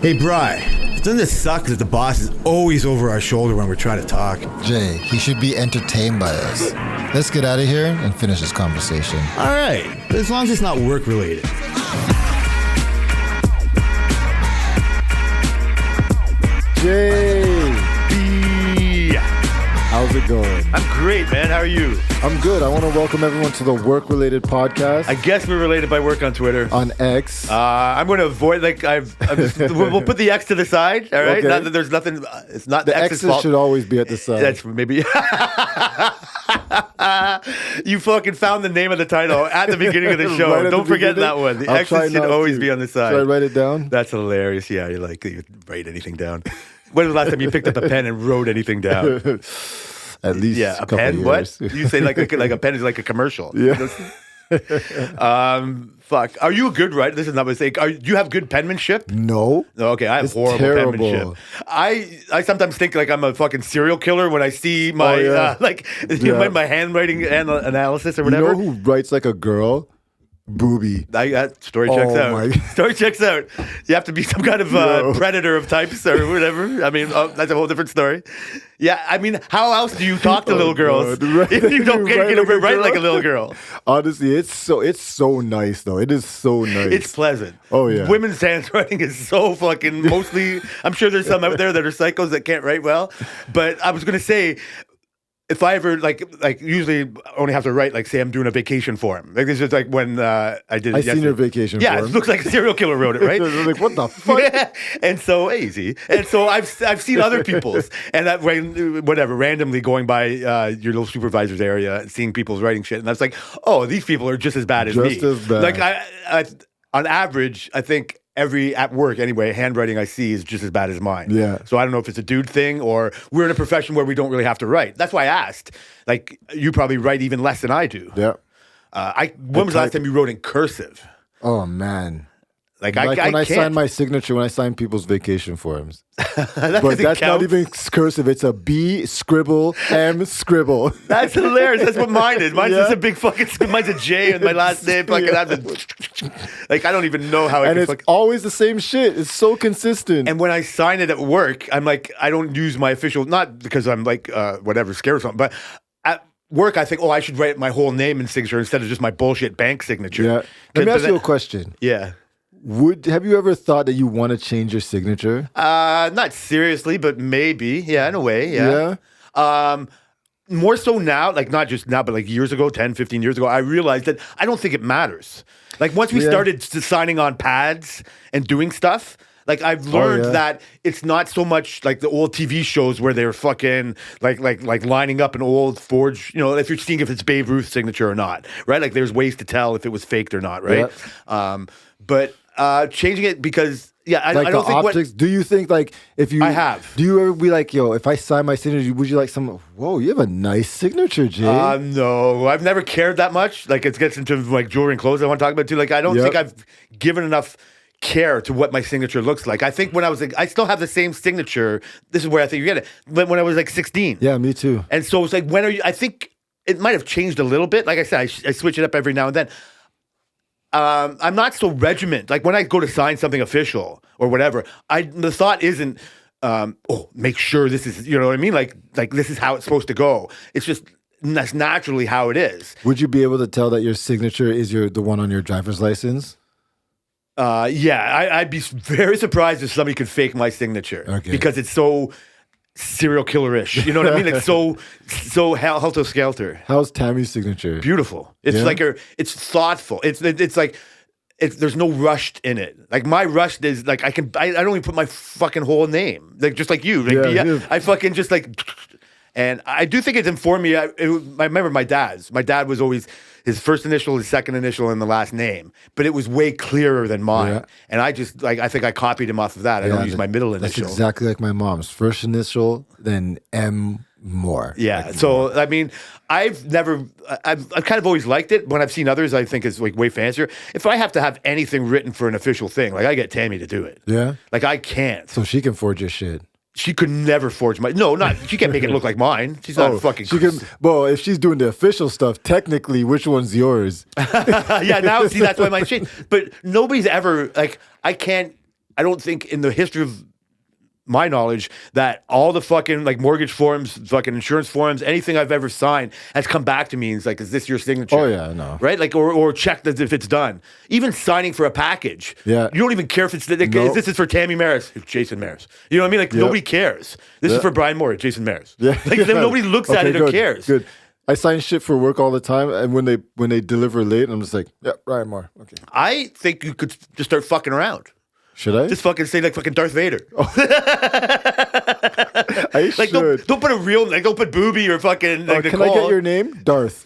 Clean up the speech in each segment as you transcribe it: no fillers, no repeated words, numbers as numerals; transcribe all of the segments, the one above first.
Hey, Bri, doesn't it suck that the boss is always over our shoulder when we're trying to talk? Jay, he should be entertained by us. Let's get out of here and finish this conversation. All right, but as long as it's not work related. Jay, B. how's it going? I'm great, man. How are you? I'm good. I want to welcome everyone to the work-related podcast I guess we're related by work on Twitter. on X. I'm going to avoid, we'll put the X to the side, all right? Okay. Not that there's nothing, it's not The X's X's fault. should always be at the side. That's maybe. You fucking found the name of the title at the beginning of the show. Right at Don't the forget beginning? that one. The I'll try X's should not always to. be on the side. Should I write it down? That's hilarious. Yeah, you write anything down. When was the last time you picked up a pen and wrote anything down? At least Yeah, a a couple pen. years. What you say? Like a pen is like a commercial. Yeah. Fuck. Are you a good writer? This is not a mistake. Do you have good penmanship? No. No, okay, I have It's horrible terrible. penmanship. I sometimes think like I'm a fucking serial killer when I see my yeah. Yeah. my handwriting analysis or You whatever. know who writes like a girl? Booby. That story checks Oh, out. my- Story checks out. You have to be some kind of Yo. predator of types or whatever. I mean, that's a whole different story. Yeah, I mean, how else do you talk to little girls God. Right. if you don't Write get like a write like a girl. little girl? Honestly, it's so nice though. It is so nice. It's pleasant. Oh, yeah. Women's handwriting is so fucking mostly. I'm sure there's some out there that are psychos that can't write well, but I was gonna say. If I ever like usually only have to write like say I'm doing a vacation form. Like this is like when I did. I it seen your vacation Yeah, form. it looks like a serial killer wrote it, right? Like, what the fuck? Yeah. And so easy. And so I've seen other people's and that whatever randomly going by your little supervisor's area and seeing people's writing shit, and I was like, oh, these people are just as bad as me. Just as bad. Like I on average, I think. At work anyway, handwriting I see is just as bad as mine. Yeah. So I don't know if it's a dude thing or we're in a profession where we don't really have to write. That's why I asked. Like you probably write even less than I do. Yeah. When was the last time you wrote in cursive? Oh man. Like Like when I can't. sign my signature when I sign people's vacation forms. That But doesn't that's count. not even cursive. It's a B scribble, M scribble. That's hilarious. That's what mine is. Mine's Yeah. just a big fucking. Mine's a J and my last name. Fucking Yeah. like I don't even know how I And can. it's Fucking, always the same shit. It's so consistent. and when I sign it at work, I'm like, I don't use my official. Not because I'm like whatever scared or something, but at work I think, oh, I should write my whole name and signature instead of just my bullshit bank signature. yeah. Let me But ask you a that- question. Yeah. Have you ever thought that you want to change your signature? Not seriously, but maybe. Yeah, in a way. Yeah. More so now, like not just now, but like years ago, 10, 15 years ago, I realized that I don't think it matters. Like once we Yeah. started signing on pads and doing stuff, like I've learned yeah. that it's not so much like the old TV shows where they're fucking like lining up an old forge, you know, if you're seeing if it's Babe Ruth's signature or not, right? Like there's ways to tell if it was faked or not, right? But changing it because I Like don't the think optics. Do you think like if you I have. Do you ever be like, yo, if I sign my signature, would you like some? Whoa, you have a nice signature, Jay. No, I've never cared that much. Like it gets into like jewelry and clothes I want to talk about too. Like I don't Yep. think I've given enough care to what my signature looks like. I think when I was like, I still have the same signature. This is where I think you get it. But when I was like 16. Yeah, me too. And so it's like, when are you? I think it might have changed a little bit. Like I said, I switch it up every now and then. I'm not so regiment. Like when I go to sign something official or whatever, the thought isn't, make sure this is, you know what I mean? Like this is how it's supposed to go. It's just that's naturally how it is. Would you be able to tell that your signature is the one on your driver's license? I'd be very surprised if somebody could fake my signature because it's so serial killer-ish. You know what I mean? It's so helter-skelter. How's Tammy's signature? Beautiful. It's Yeah? like it's thoughtful. It's like there's no rushed in it. Like my rush is like I don't even put my fucking whole name. Like just like you. Like, Yeah. I fucking just like, and I do think it's informed me. I remember my dad's. My dad was always his first initial, his second initial, and the last name. But it was way clearer than mine. Yeah. And I just like I think I copied him off of that. I don't use my middle That's initial. exactly like my mom's. First initial, then M more. Yeah. Like So I mean, I've kind of always liked it. When I've seen others, I think it's like way fancier. If I have to have anything written for an official thing, like I get Tammy to do it. Yeah? Like I can't. So she can forge your shit. She could never forge my. No, not. She can't make it look like mine. She's not fucking. She can. Well, if she's doing the official stuff, technically, which one's yours? Yeah. Now, see, that's why mine changed. But nobody's ever like. I can't I don't think in the history of my knowledge that all the fucking like mortgage forms, fucking insurance forms, anything I've ever signed has come back to me and it's like, is this your signature? Oh, yeah, I know. Right? Like, or check that if it's done. Even signing for a package. Yeah. You don't even care if it's, like, No. this is for Tammy Maris, Jason Maris. You know what I mean? Like, nobody cares. This is for Brian Moore, Jason Maris. Yeah. Like, nobody looks at it or cares. Good. I sign shit for work all the time, and when they deliver late, I'm just like, yeah, Ryan Moore. Okay. I think you could just start fucking around. Should I? Just fucking say like fucking Darth Vader. I Like should. don't put a real like don't put Booby or fucking like Can I Nicole. get your name? Darth.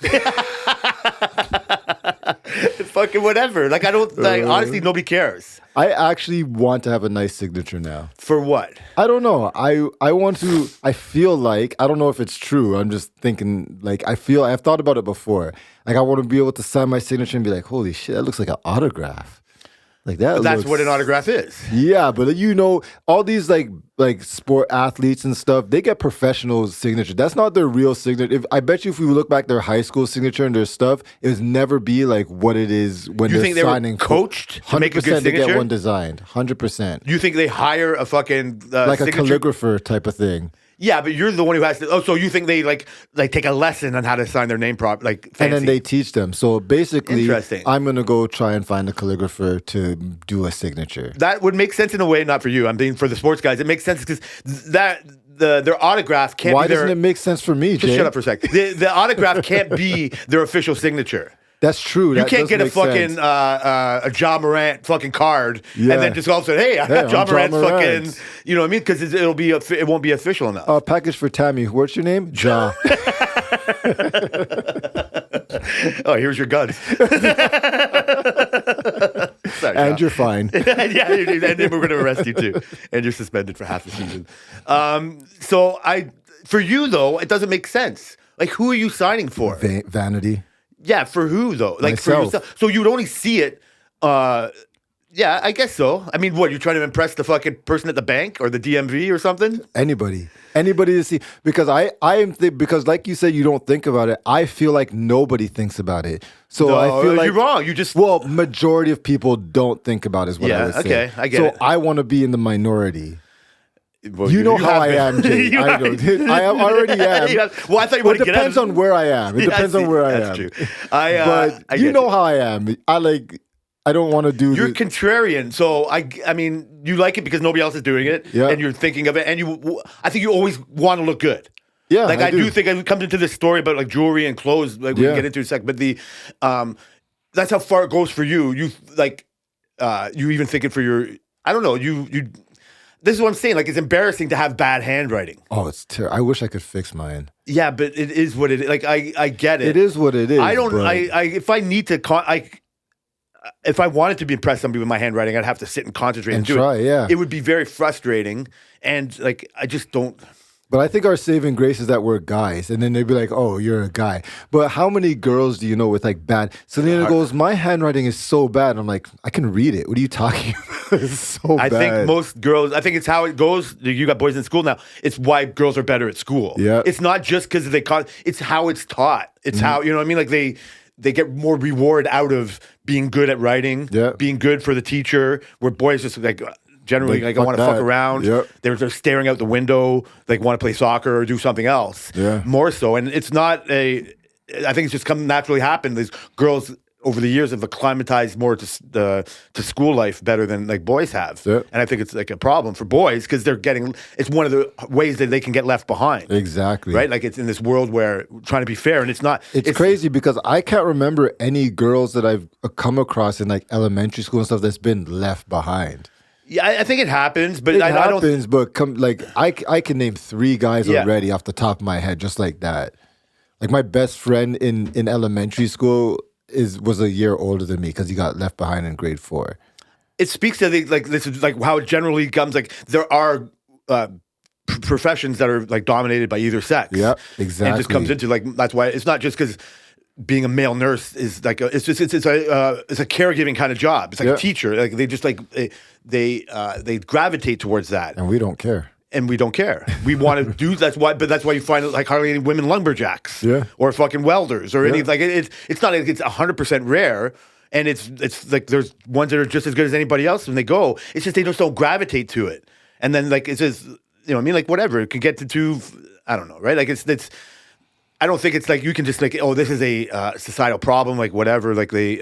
Fucking whatever. Like I don't like honestly nobody cares. I actually want to have a nice signature now. For what? I don't know. I want to. I feel like I don't know if it's true. I'm just thinking. Like I've thought about it before. Like I want to be able to sign my signature and be like, holy shit, that looks like an autograph. Like that. That's looks, what an autograph is. Yeah, but you know, all these like sport athletes and stuff, they get professional signature. That's not their real signature. I bet you if we look back their high school signature and their stuff, it would never be like what it is when You they're think they were signing. coached to make a good 100% they get signature? one designed. 100%. You think they hire a fucking Like a signature? calligrapher type of thing. Yeah, but you're the one who has to. Oh, so you think they like take a lesson on how to sign their name prop like fancy. And then they teach them. So basically, Interesting. I'm going to go try and find a calligrapher to do a signature. That would make sense in a way, not for you. I'm being for the sports guys. It makes sense because their autograph can't. Why be doesn't it make sense for me, Jay? Just shut up for a sec. The autograph can't be their official signature. That's true. You can't get a fucking a Ja Morant fucking card and then just all of a sudden, hey, I got Ja I'm Ja Morant's Morant. fucking, you know what I mean? Because it won't be official enough. Package for Tammy. What's your name? Ja. Oh, here's your guns. Sorry, And Ja. you're fine. Yeah, and then we're going to arrest you too, and you're suspended for half the season. For you though, it doesn't make sense. Like, who are you signing for? Vanity. Yeah, for who though? Like for Myself. yourself. So you'd only see it. Yeah, I guess so. I mean, what, you're trying to impress the fucking person at the bank or the DMV or something? Anybody to see, because because like you said, you don't think about it. I feel like nobody thinks about it. So No, I feel like you're wrong. You just majority of people don't think about it, is what I Yeah, would say. okay, I get so it. I want to be in the minority. Well, You know how have I been. am, Jay. You I have know. been. I already am. You have- well, I thought you Well, wanted it to get out depends of on where I am. It Yeah, depends I on see. where I That's am. true. But I you get know how I am. I don't want to do You're the, contrarian, so I mean, you like it because nobody else is doing it, Yeah. and you're thinking of it, and I think you always want to look good. Yeah, like I do. do think it comes into this story about like jewelry and clothes, like we Yeah. can get into in a sec. But that's how far it goes for you. You like, you even thinking for your, I don't know, you. This is what I'm saying. Like, it's embarrassing to have bad handwriting. Oh, it's terrible. I wish I could fix mine. Yeah, but it is what it is. Like, I get it. It is what it is. I don't. but- If I need to, if I wanted to be impress somebody with my handwriting, I'd have to sit and concentrate and, And do try, it. yeah. It would be very frustrating, and like I just don't. But I think our saving grace is that we're guys, and then they'd be like, "Oh, you're a guy." But how many girls do you know with like bad? Selena goes, "My handwriting is so bad." I'm like, "I can read it. What are you talking about? It's so I bad." think most girls. I think it's how it goes. You got boys in school now. It's why girls are better at school. Yeah. It's not just because it's how it's taught. It's how you know what I mean. Like they get more reward out of being good at writing. Yeah. Being good for the teacher. Where boys just like. Generally, Like, I want to fuck fuck that. around. Yep. They're just staring out the window, like want to play soccer or do something else. Yeah. More so. And it's not I think it's just come naturally happen. These girls over the years have acclimatized more to school life better than like boys have. Yep. And I think it's like a problem for boys because it's one of the ways that they can get left behind. Exactly. Right? Like it's in this world where trying to be fair and it's not. It's crazy because I can't remember any girls that I've come across in like elementary school and stuff that's been left behind. Yeah, I think it happens, but It I don't. happens, but I can name 3 guys Yeah. already off the top of my head, just like that. Like my best friend in elementary school was a year older than me because he got left behind in grade 4. It speaks to this is like how it generally comes. Like there are professions that are like dominated by either sex. Yeah, And it exactly. just comes into like that's why it's not just because being a male nurse is like it's a caregiving kind of job. It's like Yeah. a teacher. Like they just like they gravitate towards that, And we don't care. and we don't care. We want to do that's why you find like hardly any women lumberjacks, Yeah. or fucking welders or any Yeah. like it's not like it's 100% rare. and it's like there's ones that are just as good as anybody else when they go. It's just they just don't gravitate to it, and then like it's just what I mean, like whatever it can get to two. I don't know, right? Like it's. I don't think it's like you can just like, oh, this is a societal problem, like whatever. Like they,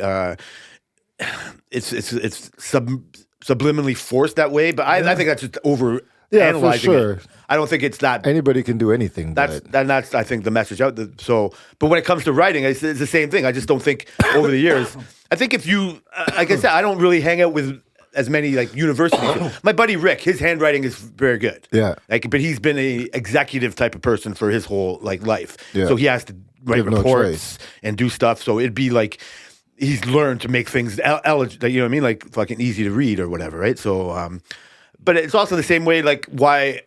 it's subliminally forced that way. But I think that's just over analyzing it. I don't think it's that Anybody can do anything. That's I think the message out. So, but when it comes to writing, it's the same thing. I just don't think over the years. I think if you, like I said, I don't really hang out with as many like university. My buddy Rick, his handwriting is very good. Yeah. Like, but he's been a executive type of person for his whole like life. Yeah. So he has to write No reports choice. and do stuff. So it'd be like he's learned to make things eligible. You know what I mean? Like fucking easy to read or whatever, right? So, but it's also the same way. Like why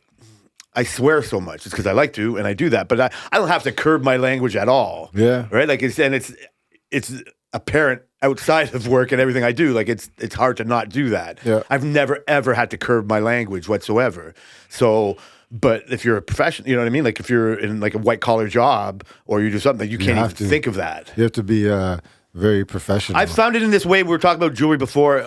I swear so much. It's because I like to and I do that. But I don't have to curb my language at all. Yeah. Right. Like it's apparent outside of work and everything I do. Like it's hard to not do that. Yeah. I've never ever had to curb my language whatsoever. So, but if you're a professional, you know what I mean? Like if you're in like a white collar job or you do something, you can't even think of that. You have to be very professional. I've found it in this way. We were talking about jewelry before,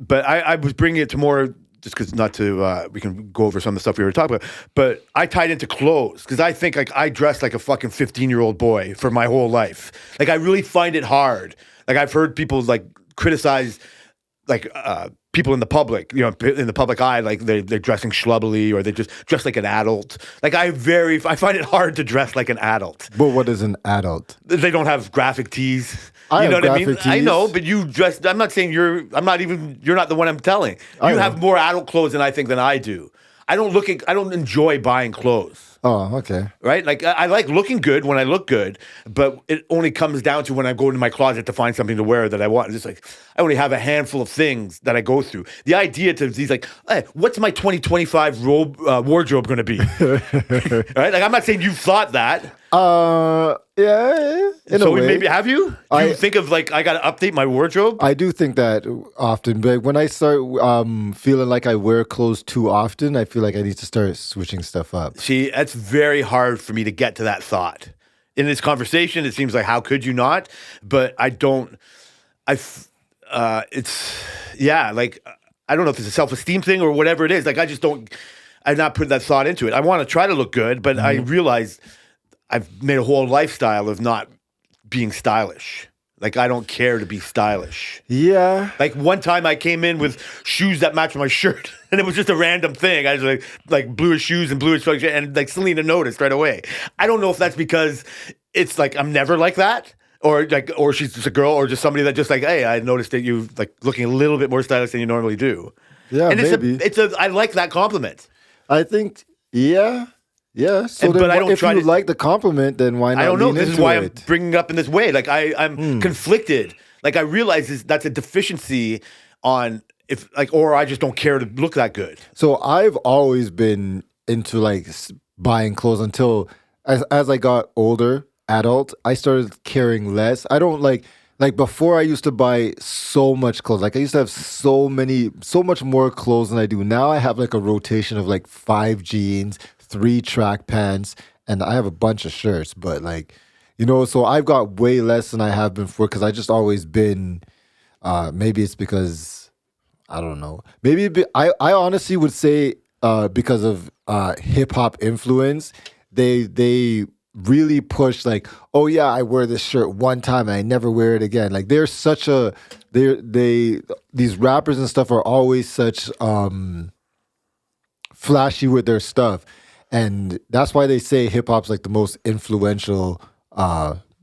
but I was bringing it to more just because not to we can go over some of the stuff we were talking about. But I tied into clothes because I think like I dressed like a fucking 15-year-old boy for my whole life. Like I really find it hard. Like I've heard people like criticize like people in the public, you know, in the public eye, like they're dressing schlubbily or they just dress like an adult. Like I find it hard to dress like an adult. But what is an adult? They don't have graphic tees. I You know have what I mean? graphic I tees. know, but you dress. I'm not saying you're not the one I'm telling. I You know. have more adult clothes than I think than I do. I don't enjoy buying clothes. Oh, okay. Right? Like I like looking good when I look good, but it only comes down to when I go into my closet to find something to wear that I want. It's just like I only have a handful of things that I go through. The idea to these like, hey, what's my 2025 wardrobe going to be? Right? Like I'm not saying you've thought that. Yeah. In a way. Maybe have you? Do you think of like I got to update my wardrobe? I do think that often, but when I start feeling like I wear clothes too often, I feel like I need to start switching stuff up. See, that's very hard for me to get to that thought. In this conversation, it seems like how could you not? But I don't. It's like I don't know if it's a self-esteem thing or whatever it is. Like I just don't. I'm not putting that thought into it. I want to try to look good, but I realize I've made a whole lifestyle of not being stylish. Like I don't care to be stylish. Yeah. Like one time I came in with shoes that matched my shirt and it was just a random thing. I was like bluish shoes and bluish shirt and like Selena noticed right away. I don't know if that's because it's like I'm never like that or she's just a girl or just somebody that just like, hey, I noticed that you like looking a little bit more stylish than you normally do. Yeah, and maybe. I like that compliment. I think, yeah. Yeah. So But I don't if try you to- like the compliment, then why not I don't know. lean This is into why it? I'm bringing it up in this way. Like I'm conflicted. Like I realize that's a deficiency on or I just don't care to look that good. So I've always been into like buying clothes until as I got older, adult, I started caring less. I don't like before I used to buy so much clothes. Like I used to have so much more clothes than I do. Now I have like a rotation of like 5 jeans, 3 track pants, and I have a bunch of shirts, but like, you know, so I've got way less than I have before because I just always been, maybe it's because, I don't know. Maybe I honestly would say because of hip hop influence, they really push like, oh yeah, I wear this shirt one time and I never wear it again. Like they're such these rappers and stuff are always such flashy with their stuff. And that's why they say hip hop's like the most influential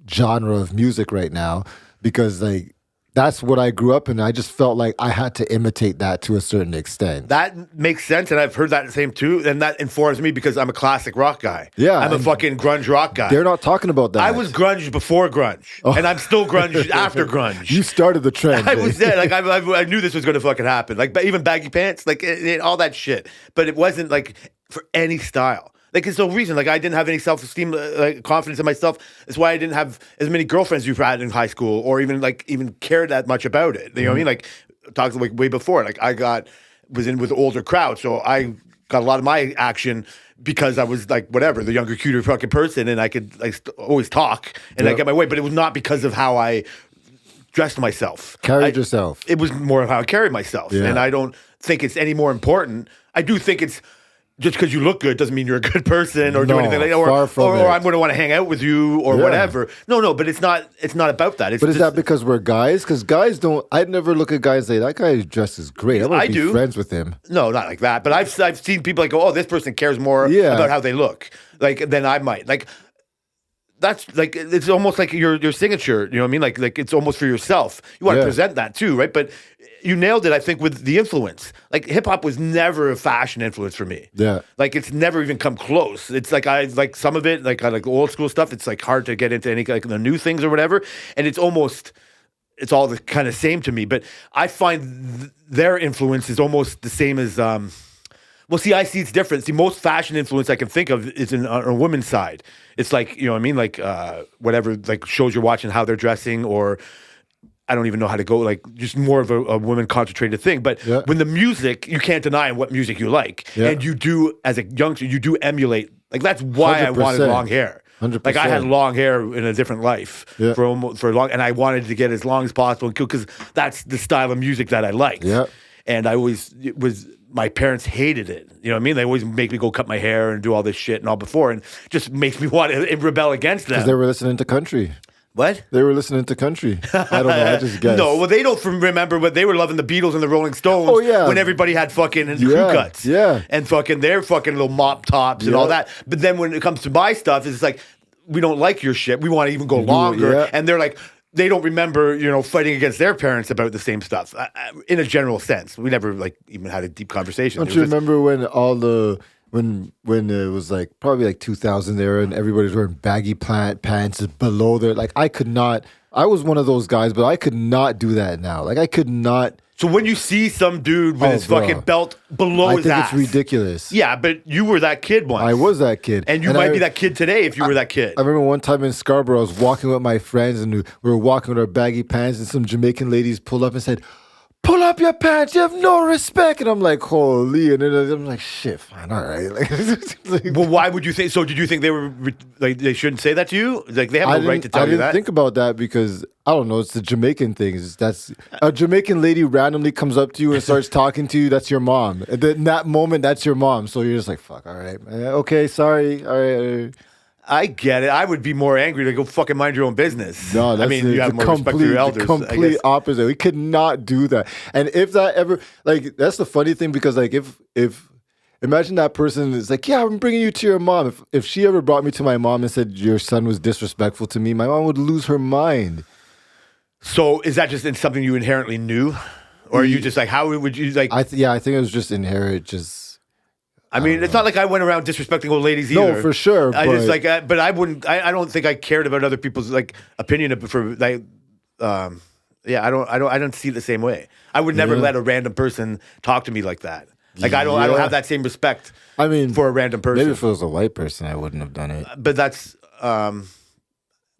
genre of music right now, because like that's what I grew up in. I just felt like I had to imitate that to a certain extent. That makes sense, and I've heard that same too, and that informs me because I'm a classic rock guy. Yeah, I'm a and fucking grunge rock guy. They're not talking about that. I was grunge before grunge, and I'm still grunge after grunge. You started the trend. I was there. Like I knew this was going to fucking happen. Like even baggy pants, like all that shit. But it wasn't like for any style. Like it's no reason. Like I didn't have any self-esteem, like confidence in myself. That's why I didn't have as many girlfriends you've had in high school, or even cared that much about it. You know what I mean? Like talked like way before. Like was in with older crowd, so I got a lot of my action because I was like whatever, the younger, cuter fucking person, and I could always talk and I get my way. But it was not because of how I dressed myself. Carried yourself. It was more of how I carried myself. Yeah. And I don't think it's any more important. I do think it's just because you look good doesn't mean you're a good person or do No, anything like that. far from Or it. I'm going to want to hang out with you or Yeah. whatever. No, but it's not about that. It's But is just, that because we're guys? Because guys don't. I'd never look at guys and say that guy dresses great. I want I to be do. friends with him. No, not like that. But I've seen people like, oh, this person cares more Yeah. about how they look, like than I might. Like that's like it's almost like your signature. You know what I mean? Like it's almost for yourself. You want to Yeah. present that too, right? But you nailed it. I think with the influence, like hip hop was never a fashion influence for me. Yeah. Like it's never even come close. It's like I like some of it, like I like old school stuff. It's like hard to get into any like the new things or whatever, and it's all the kind of same to me. But I find their influence is almost the same as. Well, see, I see it's different. See, most fashion influence I can think of is on a woman's side. It's like, you know what I mean? Like whatever, like shows you're watching, how they're dressing, or I don't even know how to go, like just more of a woman concentrated thing. But Yeah. when the music, you can't deny what music you like. Yeah. And you do, as a youngster, you do emulate. Like that's why I wanted 100%. long hair. 100%. Like I had long hair in a different life Yeah. for long, and I wanted to get as long as possible because that's the style of music that I liked. Yeah. And my parents hated it. You know what I mean? They always make me go cut my hair and do all this shit and all before, and just makes me want to rebel against them. Because they were listening to country. What? They were listening to country. I don't know. I just guess. No, well, they don't remember, but they were loving the Beatles and the Rolling Stones. Oh, yeah. When everybody had fucking crew Yeah, cuts. yeah. And fucking their fucking little mop tops and all Yeah. that. But then when it comes to my stuff, it's like, we don't like your shit. We want to even go longer. yeah. And they're like, they don't remember, fighting against their parents about the same stuff. In a general sense, we never like even had a deep conversation. Don't It you was just- remember when all the when it was like probably like 2000 era and everybody was wearing baggy pants below their like I could not. I was one of those guys, but I could not do that now. Like I could not. So when you see some dude with Oh, his bro. fucking belt below I his think ass, it's ridiculous. Yeah, but you were that kid once. I was that kid, and you might be that kid today if you were that kid. I remember one time in Scarborough, I was walking with my friends, and we were walking with our baggy pants, and some Jamaican ladies pulled up and said, "Pull up your pants, you have no respect." And I'm like, holy, and then I'm like, shit, fine, all right. Like, Well, why would you think? So, did you think they were like they shouldn't say that to you? Like they have no right to tell I you didn't that. think about that because I don't know. It's the Jamaican thing. That's a Jamaican lady randomly comes up to you and starts talking to you. That's your mom. And then in that moment, that's your mom. So you're just like, fuck. All right, man. Okay, sorry. All right. I get it. I would be more angry to go fucking mind your own business. No, that's I mean, you have more respect for your elders. The I complete guess. opposite. We could not do that. And if that ever, like, that's the funny thing because, like, if imagine that person is like, yeah, I'm bringing you to your mom. If she ever brought me to my mom and said your son was disrespectful to me, my mom would lose her mind. So, is that just something you inherently knew, or are you just like, how would you like? I think it was just inherent. I mean, it's not like I went around disrespecting old ladies either. No, for sure. I just but- like, but I wouldn't. I don't think I cared about other people's like opinion for like. Yeah, I don't see it the same way. I would never Yeah. let a random person talk to me like that. Like I don't Yeah. have that same respect. I mean, for a random person. maybe if it was a white person, I wouldn't have done it. But that's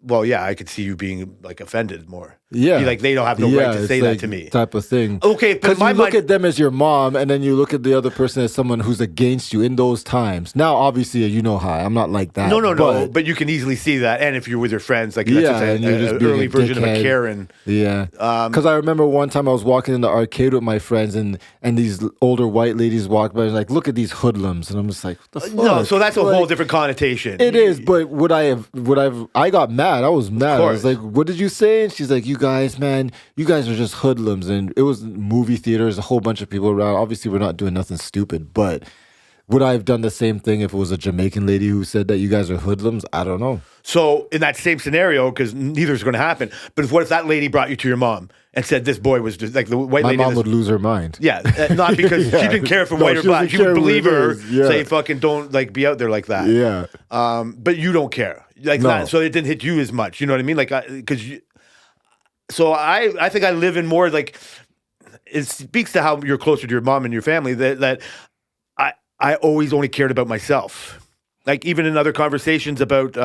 well, yeah, I could see you being like offended more. Yeah, Be like they don't have no right to it's say that like to me. type of thing. Okay, but because my you look mind- at them as your mom, and then you look at the other person as someone who's against you in those times. Now, obviously, you know how I'm not like that. No. But you can easily see that, and if you're with your friends, like that's Yeah, just and you're just an being early a version of a dickhead. Karen. Yeah, because I remember one time I was walking in the arcade with my friends, and these older white ladies walked by, and like, look at these hoodlums, and I'm just like, what the fuck? No, so that's a Like, whole different connotation. It is, but I got mad. I was mad. I was course. like, what did you say? And she's like, you guys, man, you guys are just hoodlums. And it was movie theaters, a whole bunch of people around. Obviously, we're not doing nothing stupid, but would I have done the same thing if it was a Jamaican lady who said that you guys are hoodlums? I don't know. So in that same scenario, because neither is going to happen. But what if that lady brought you to your mom and said this boy was just like the white My lady? mom would lose her mind. Yeah, not because she didn't care for No, white or she black. doesn't She would care believe what it her, is. Yeah. say fucking don't like be out there like that. Yeah. But you don't care, like No. that, so it didn't hit you as much. You know what I mean? Like, because so I think I live in more like it speaks to how you're closer to your mom and your family that I always only cared about myself. Like even in other conversations about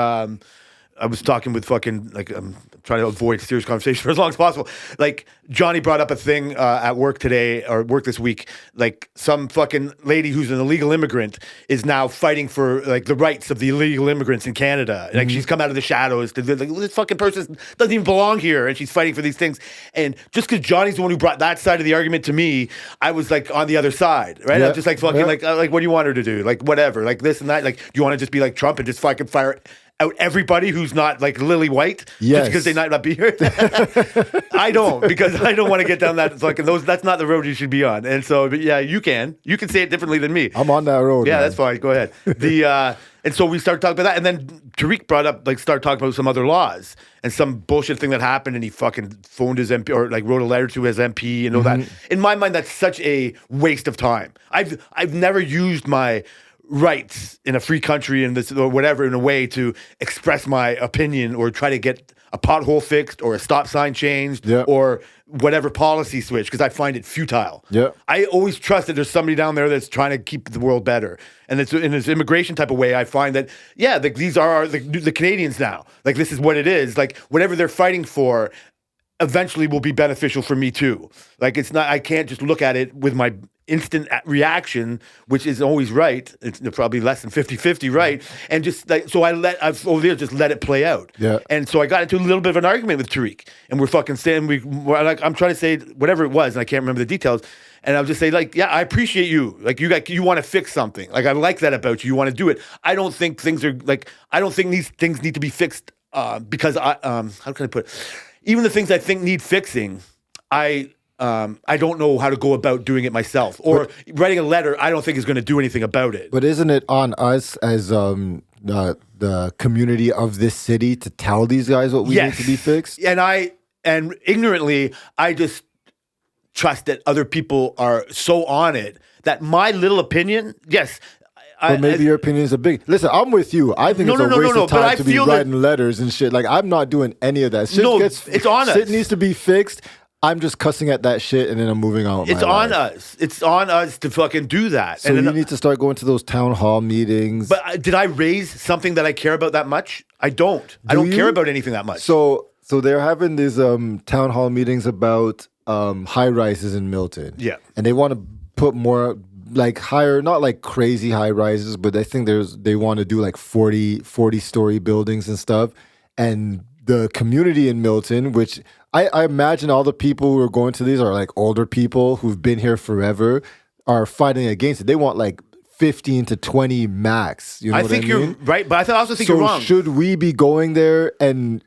I was talking with fucking, like, I'm trying to avoid serious conversation for as long as possible. Like, Johnny brought up a thing at work today, or work this week. Like, some fucking lady who's an illegal immigrant is now fighting for, like, the rights of the illegal immigrants in Canada. Like, she's come out of the shadows. Like, this fucking person doesn't even belong here, and she's fighting for these things. And just because Johnny's the one who brought that side of the argument to me, I was, like, on the other side, right? Yeah. I'm just, like, fucking, like, what do you want her to do? Like, whatever. Like, this and that. Like, do you want to just be like Trump and just fucking fire out everybody who's not like Lily White, Yes. just because they might not be here? I don't, because I don't want to get down that fucking that's not the road you should be on. And so, but yeah, you can say it differently than me. I'm on that road. Yeah, man. that's fine. Go ahead. And so we started talking about that, and then Tariq brought up, like, started talking about some other laws and some bullshit thing that happened, and he fucking phoned his MP, or like wrote a letter to his MP and all that. In my mind, that's such a waste of time. I've never used my rights in a free country and this or whatever in a way to express my opinion or try to get a pothole fixed or a stop sign changed or whatever policy switch, because I find it futile. Yeah. I always trust that there's somebody down there that's trying to keep the world better. And it's in this immigration type of way, I find that, yeah, these are the Canadians now. Like, this is what it is. Like, whatever they're fighting for eventually will be beneficial for me too. Like, it's not, I can't just look at it with my instant reaction, which is always right. It's probably less than 50-50 right. And just like, so I've over there just let it play out. Yeah. And so I got into a little bit of an argument with Tariq, and we're fucking saying, we're like, I'm trying to say whatever it was, and I can't remember the details. And I'll just say, like, yeah, I appreciate you. Like, you want to fix something. Like, I like that about you. You want to do it. I don't think things are like, I don't think these things need to be fixed because how can I put it? Even the things I think need fixing, I don't know how to go about doing it myself. Or writing a letter, I don't think is going to do anything about it. But isn't it on us as the community of this city to tell these guys what we need to be fixed? And ignorantly, I just trust that other people are so on it that my little opinion, yes. But maybe your opinion is a big. Listen, I'm with you. I think it's a waste of time to be writing letters and shit. Like, I'm not doing any of that. Shit it's on us. Shit needs to be fixed. I'm just cussing at that shit and then I'm moving on with It's my on life. us. It's on us to fucking do that. So you need to start going to those town hall meetings. But did I raise something that I care about that much? I don't. I don't care about anything that much. So they're having these town hall meetings about high rises in Milton. Yeah. And they want to put more like higher, not like crazy high rises, but I think they want to do like 40 story buildings and stuff. And the community in Milton, which I imagine all the people who are going to these are like older people who've been here forever, are fighting against it. They want like 15 to 20 max. You know I what think I mean? you're right, but I also think you're wrong. Should we be going there and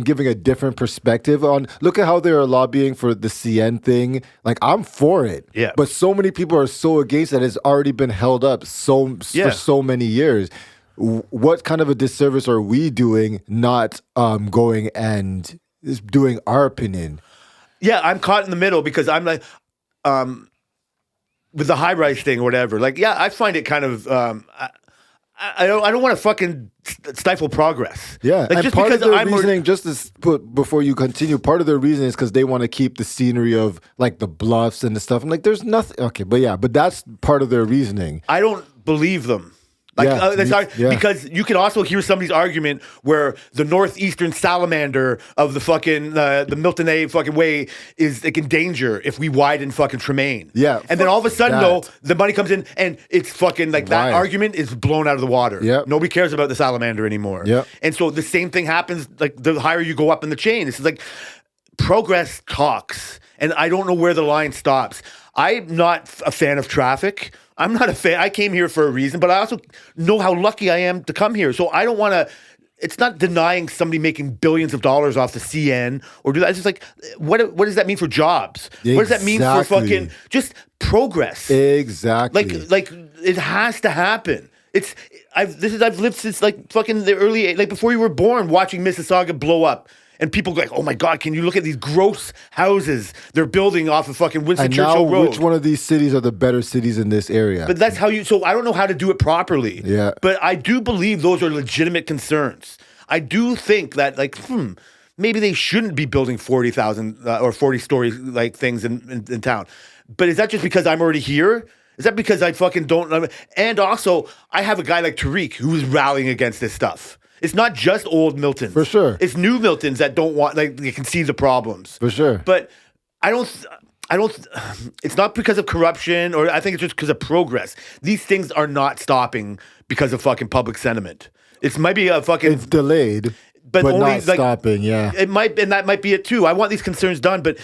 giving a different perspective on, look at how they're lobbying for the CN thing. Like, I'm for it. Yeah. But so many people are so against that. It's already been held up for so many years. What kind of a disservice are we doing not going and doing our opinion? Yeah, I'm caught in the middle because I'm like, with the high rise thing or whatever. Like, yeah, I find it kind of, I don't want to fucking stifle progress. Yeah, like, and just part because of their I'm reasoning, just to put before you continue, part of their reasoning is because they want to keep the scenery of like the bluffs and the stuff. I'm like, there's nothing. Okay, but that's part of their reasoning. I don't believe them. Like, because you can also hear somebody's argument where the northeastern salamander of the fucking the Milton A fucking way is like in danger if we widen fucking Tremaine. Yeah, and then all of a sudden, though, the money comes in and it's fucking like that argument is blown out of the water. Yeah, nobody cares about the salamander anymore. Yeah, and so the same thing happens. Like, the higher you go up in the chain, it's like progress talks, and I don't know where the line stops. I'm not a fan of traffic. I'm not a fan. I came here for a reason, but I also know how lucky I am to come here. So I don't want to. It's not denying somebody making billions of dollars off the CN or do that. It's just like, what does that mean for jobs? Exactly. What does that mean for fucking just progress? Exactly. Like it has to happen. I've lived since like fucking the early, like before you were born, watching Mississauga blow up. And people go like, oh my God, can you look at these gross houses they're building off of fucking Winston Churchill Road? Which one of these cities are the better cities in this area? But that's how so I don't know how to do it properly. Yeah. But I do believe those are legitimate concerns. I do think that, like, maybe they shouldn't be building 40,000 or 40 story like things in town. But is that just because I'm already here? Is that because I fucking don't? And also, I have a guy like Tariq who's rallying against this stuff. It's not just old Miltons. For sure. It's new Miltons that don't want, like, they can see the problems. For sure. But I don't, it's not because of corruption, or I think it's just because of progress. These things are not stopping because of fucking public sentiment. It might be a fucking, It's delayed, but but only, not like, stopping. Yeah. it might, and that might be it too. I want these concerns done, but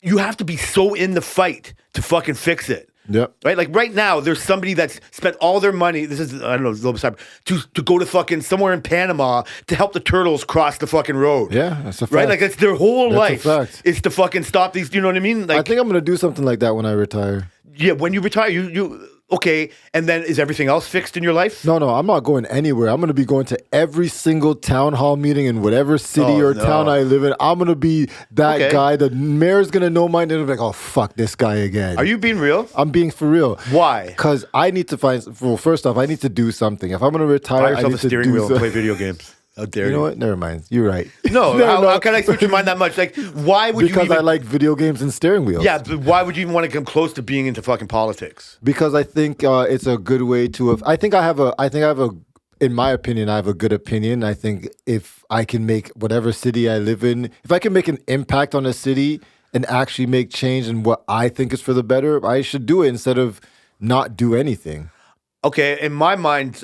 you have to be so in the fight to fucking fix it. Yep. Right? Like right now, there's somebody that's spent all their money. This is, I don't know, it's a little bit cyber, to go to fucking somewhere in Panama to help the turtles cross the fucking road. Yeah, that's a fact. Right? Like it's their whole That's a life fact. is to fucking stop these. You know what I mean? Like, I think I'm gonna do something like that when I retire. yeah, when you retire, you okay, and then is everything else fixed in your life? No, I'm not going anywhere. I'm gonna be going to every single town hall meeting in whatever city Oh, or no. town I live in. I'm gonna be that Okay. guy. The mayor's gonna know my name. Like, oh fuck this guy again. Are you being real? I'm being for real. Why? Because I need to find. Well, first off, I need to do something. If I'm gonna retire, Buy I yourself need a to steering do wheel and so- play video games. How dare You you? know what? Never mind. You're right. No, how can I switch your mind that much? Like, why would Because you even? I like video games and steering wheels. Yeah, but why would you even want to come close to being into fucking politics? Because I think it's a good way to. I think I have a. In my opinion, I have a good opinion. I think if I can make whatever city I live in, if I can make an impact on a city and actually make change in what I think is for the better, I should do it instead of not do anything. Okay, in my mind,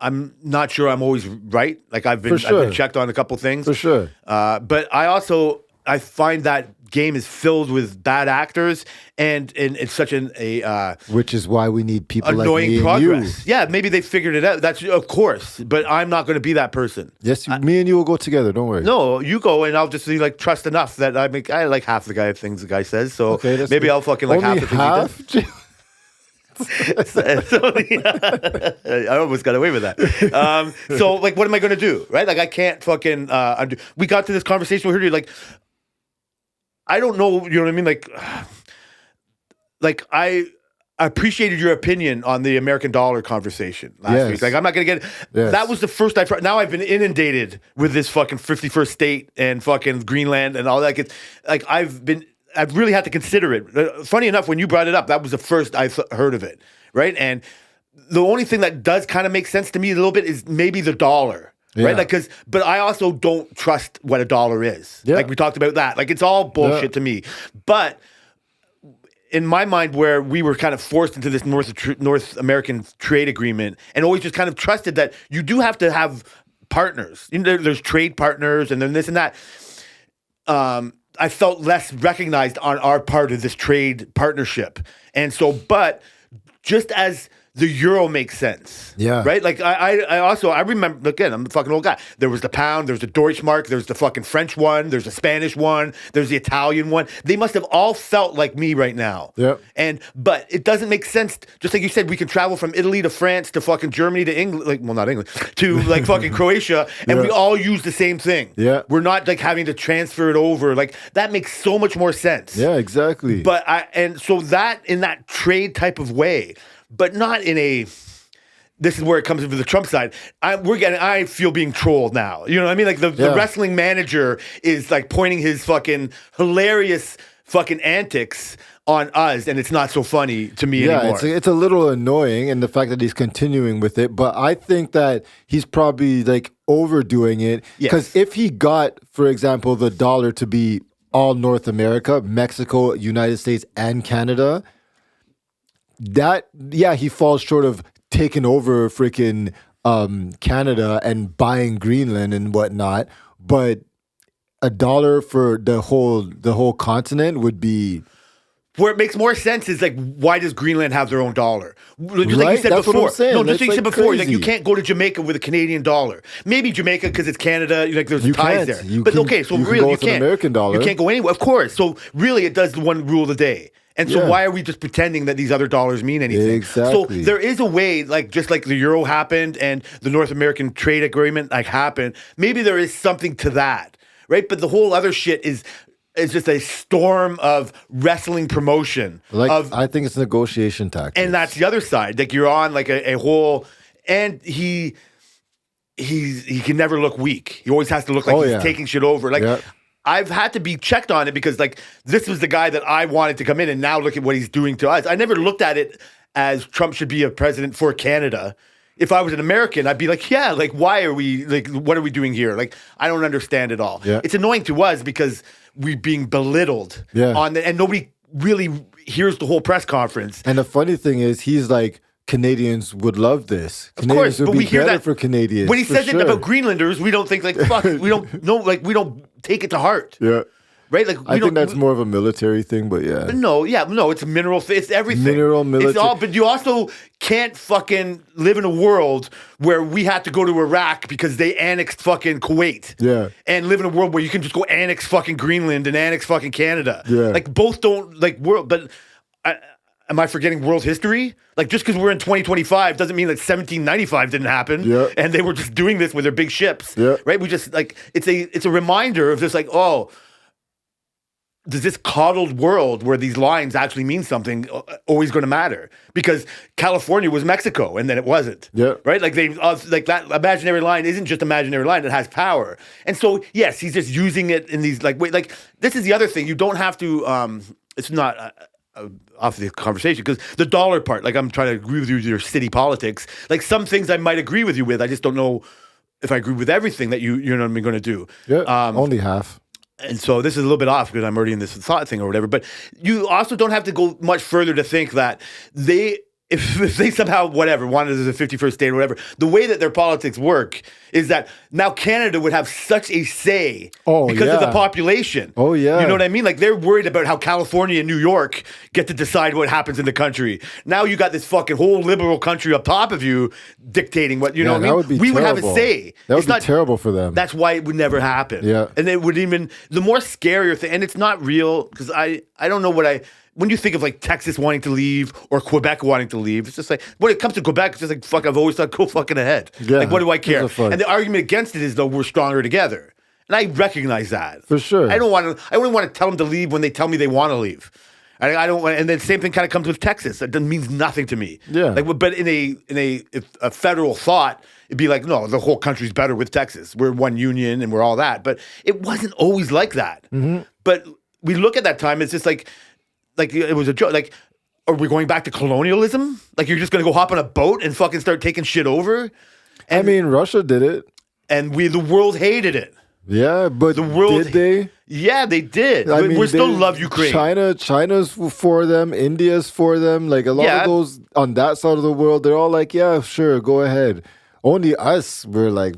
I'm not sure I'm always right. Like I've been sure. checked on a couple things. For sure. But I find that game is filled with bad actors, and it's such a Which is why we need people like annoying me progress. and you. Yeah, maybe they figured it out. That's of course, but I'm not going to be that person. Yes, me and you will go together. Don't worry. No, you go, and I'll just be like trust enough that I like half the things the guy says. So Okay, that's maybe good. I'll fucking like Only half the things he does. half? I almost got away with that. So, like, what am I going to do? Right? Like, I can't fucking undo. We got to this conversation with her. Like, I don't know. You know what I mean? Like I appreciated your opinion on the American dollar conversation last Yes. week. Like, I'm not going to get. Yes. That was the first I've heard. Now I've been inundated with this fucking 51st state and fucking Greenland and all that. Like, I've really had to consider it. Funny enough, when you brought it up, that was the first I heard of it, right? And the only thing that does kind of make sense to me a little bit is maybe the dollar, Yeah. right? Like, but I also don't trust what a dollar is. Yeah. Like we talked about that. Like it's all bullshit Yeah. to me. But in my mind, where we were kind of forced into this North American trade agreement, and always just kind of trusted that you do have to have partners. You know, there's trade partners, and then this and that. I felt less recognized on our part of this trade partnership. And so, but just as the euro makes sense. Yeah. Right? Like I remember, again, I'm a fucking old guy. There was the pound, there's the Deutschmark, there's the fucking French one, there's the Spanish one, there's the Italian one. They must have all felt like me right now. Yep. But it doesn't make sense. Just like you said, we can travel from Italy to France to fucking Germany to England, like, well, not England, to like fucking Croatia, and we all use the same thing. Yeah. We're not like having to transfer it over. Like that makes so much more sense. Yeah, exactly. But so that in that trade type of way, but not in a. This is where it comes into the Trump side. I feel being trolled now. You know what I mean? Like the wrestling manager is like pointing his fucking hilarious fucking antics on us, and it's not so funny to me anymore. It's a little annoying, and the fact that he's continuing with it. But I think that he's probably like overdoing it because if he got, for example, the dollar to be all North America, Mexico, United States, and Canada. He falls short of taking over freaking Canada and buying Greenland and whatnot. But a dollar for the whole continent would be. Where it makes more sense is like, why does Greenland have their own dollar? Just like you Right? said That's what before. I'm saying. No, just That's like you said like before. Like crazy. you can't go to Jamaica with a Canadian dollar. Maybe Jamaica because it's Canada. Like there's You ties can't. there. You But can- okay, so you can really go you with an can't. American dollar. You can't go anywhere. Of course. So really, it does the one rule of the day. And so Yeah. why are we just pretending that these other dollars mean anything? Exactly. So there is a way, like just like the euro happened and the North American trade agreement like happened. Maybe there is something to that, right? But the whole other shit is just a storm of wrestling promotion. I think it's negotiation tactics. And that's the other side. Like you're on like a whole, and he can never look weak. He always has to look like he's taking shit over. Like Yep. I've had to be checked on it because like this was the guy that I wanted to come in, and now look at what he's doing to us. I never looked at it as Trump should be a president for Canada. If I was an American, I'd be like, yeah, like, why are we, like, what are we doing here? Like, I don't understand it all. Yeah. It's annoying to us because we're being belittled Yeah. and nobody really hears the whole press conference. And the funny thing is, he's like, Canadians would love this. Of course, Canadians would but be we hear better that for Canadians. when he for says sure. it about Greenlanders, we don't think like, fuck, we don't know, like, we don't take it to heart. Yeah. Right? Like, I think that's more of a military thing, but yeah. No, it's a mineral. It's everything. Mineral, It's military. all, but you also can't fucking live in a world where we had to go to Iraq because they annexed fucking Kuwait. Yeah. And live in a world where you can just go annex fucking Greenland and annex fucking Canada. Yeah. Like both don't like world, but am I forgetting world history? Like just because we're in 2025 doesn't mean that 1795 didn't happen. Yeah. And they were just doing this with their big ships. Yeah. Right? We just like it's a reminder of just like, oh, does this coddled world where these lines actually mean something always going to matter? Because California was Mexico and then it wasn't. Yeah. Right? Like they like that imaginary line isn't just imaginary line, it has power. And so yes, he's just using it in these like like this is the other thing. You don't have to it's not off the conversation because the dollar part, like I'm trying to agree with you with your city politics. Like some things I might agree with you with. I just don't know if I agree with everything that you know what I'm going to do. Yeah. Only half. And so this is a little bit off because I'm already in this thought thing or whatever. But you also don't have to go much further to think that if they somehow, whatever, wanted as a 51st state or whatever, the way that their politics work is that now Canada would have such a say because of the yeah. population. Oh, yeah. You know what I mean? Like they're worried about how California and New York get to decide what happens in the country. Now you got this fucking whole liberal country up top of you dictating what, you know what I mean? That would be we terrible. would have a say. That would It's be not- terrible for them. That's why it would never happen. Yeah. And it would even, the more scarier thing, and it's not real, because I don't know when you think of like Texas wanting to leave or Quebec wanting to leave, it's just like, when it comes to Quebec, it's just like, fuck, I've always thought, go fucking ahead. Yeah, Like, what do I who care? gives a fuck? And the argument against it is, though, we're stronger together. And I recognize that. For sure. I only want to tell them to leave when they tell me they want to leave. I don't want, and then same thing kind of comes with Texas. That means nothing to me. Yeah. Like, but in a federal thought, it'd be like, no, the whole country's better with Texas. We're one union and we're all that. But it wasn't always like that. Mm-hmm. But we look at that time, it's just like it was a joke. Like, are we going back to colonialism? Like you're just gonna go hop on a boat and fucking start taking shit over? I mean, Russia did it. And the world hated it. Yeah, but The world did they? Yeah, they did. I mean, we still they- love Ukraine. China's for them. India's for them. Like a lot Yeah. of those on that side of the world, they're all like, yeah, sure, go ahead. Only us, we're like,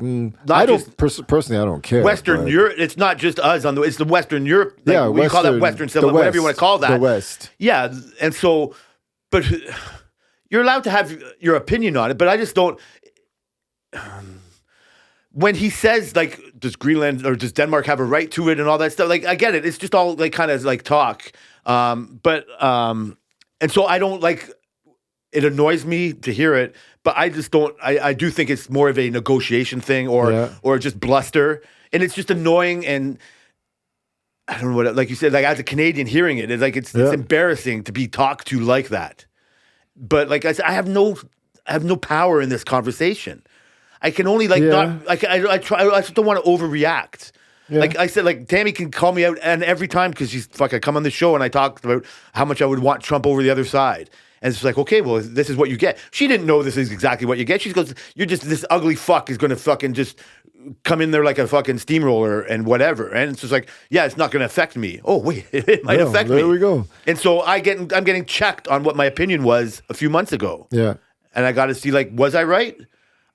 I don't personally, I don't care. Western but- Europe. It's not just us it's the Western Europe. Like, Yeah, we call that Western Civil, the whatever you West, want to call that. The West. Yeah, and so, but you're allowed to have your opinion on it. But I just don't. When he says like, does Greenland or does Denmark have a right to it and all that stuff? Like, I get it. It's just all like kind of like talk. And so I don't like. It annoys me to hear it, but I just don't. I do think it's more of a negotiation thing or just bluster, and it's just annoying. And I don't know what, like you said, like as a Canadian hearing it, it's like it's embarrassing to be talked to like that. But like I said, I have no power in this conversation. I can only not. Like I try. I just don't want to overreact. Yeah. Like I said, like Tammy can call me out, and every time because she's I come on the show and I talked about how much I would want Trump over the other side. And it's like, okay, well, this is what you get. She didn't know this is exactly what you get. She goes, you're just, this ugly fuck is going to fucking just come in there like a fucking steamroller and whatever. And it's just like, yeah, it's not going to affect me. Oh, wait, it might affect me. There we go. And so I'm getting checked on what my opinion was a few months ago. Yeah. And I got to see, like, was I right?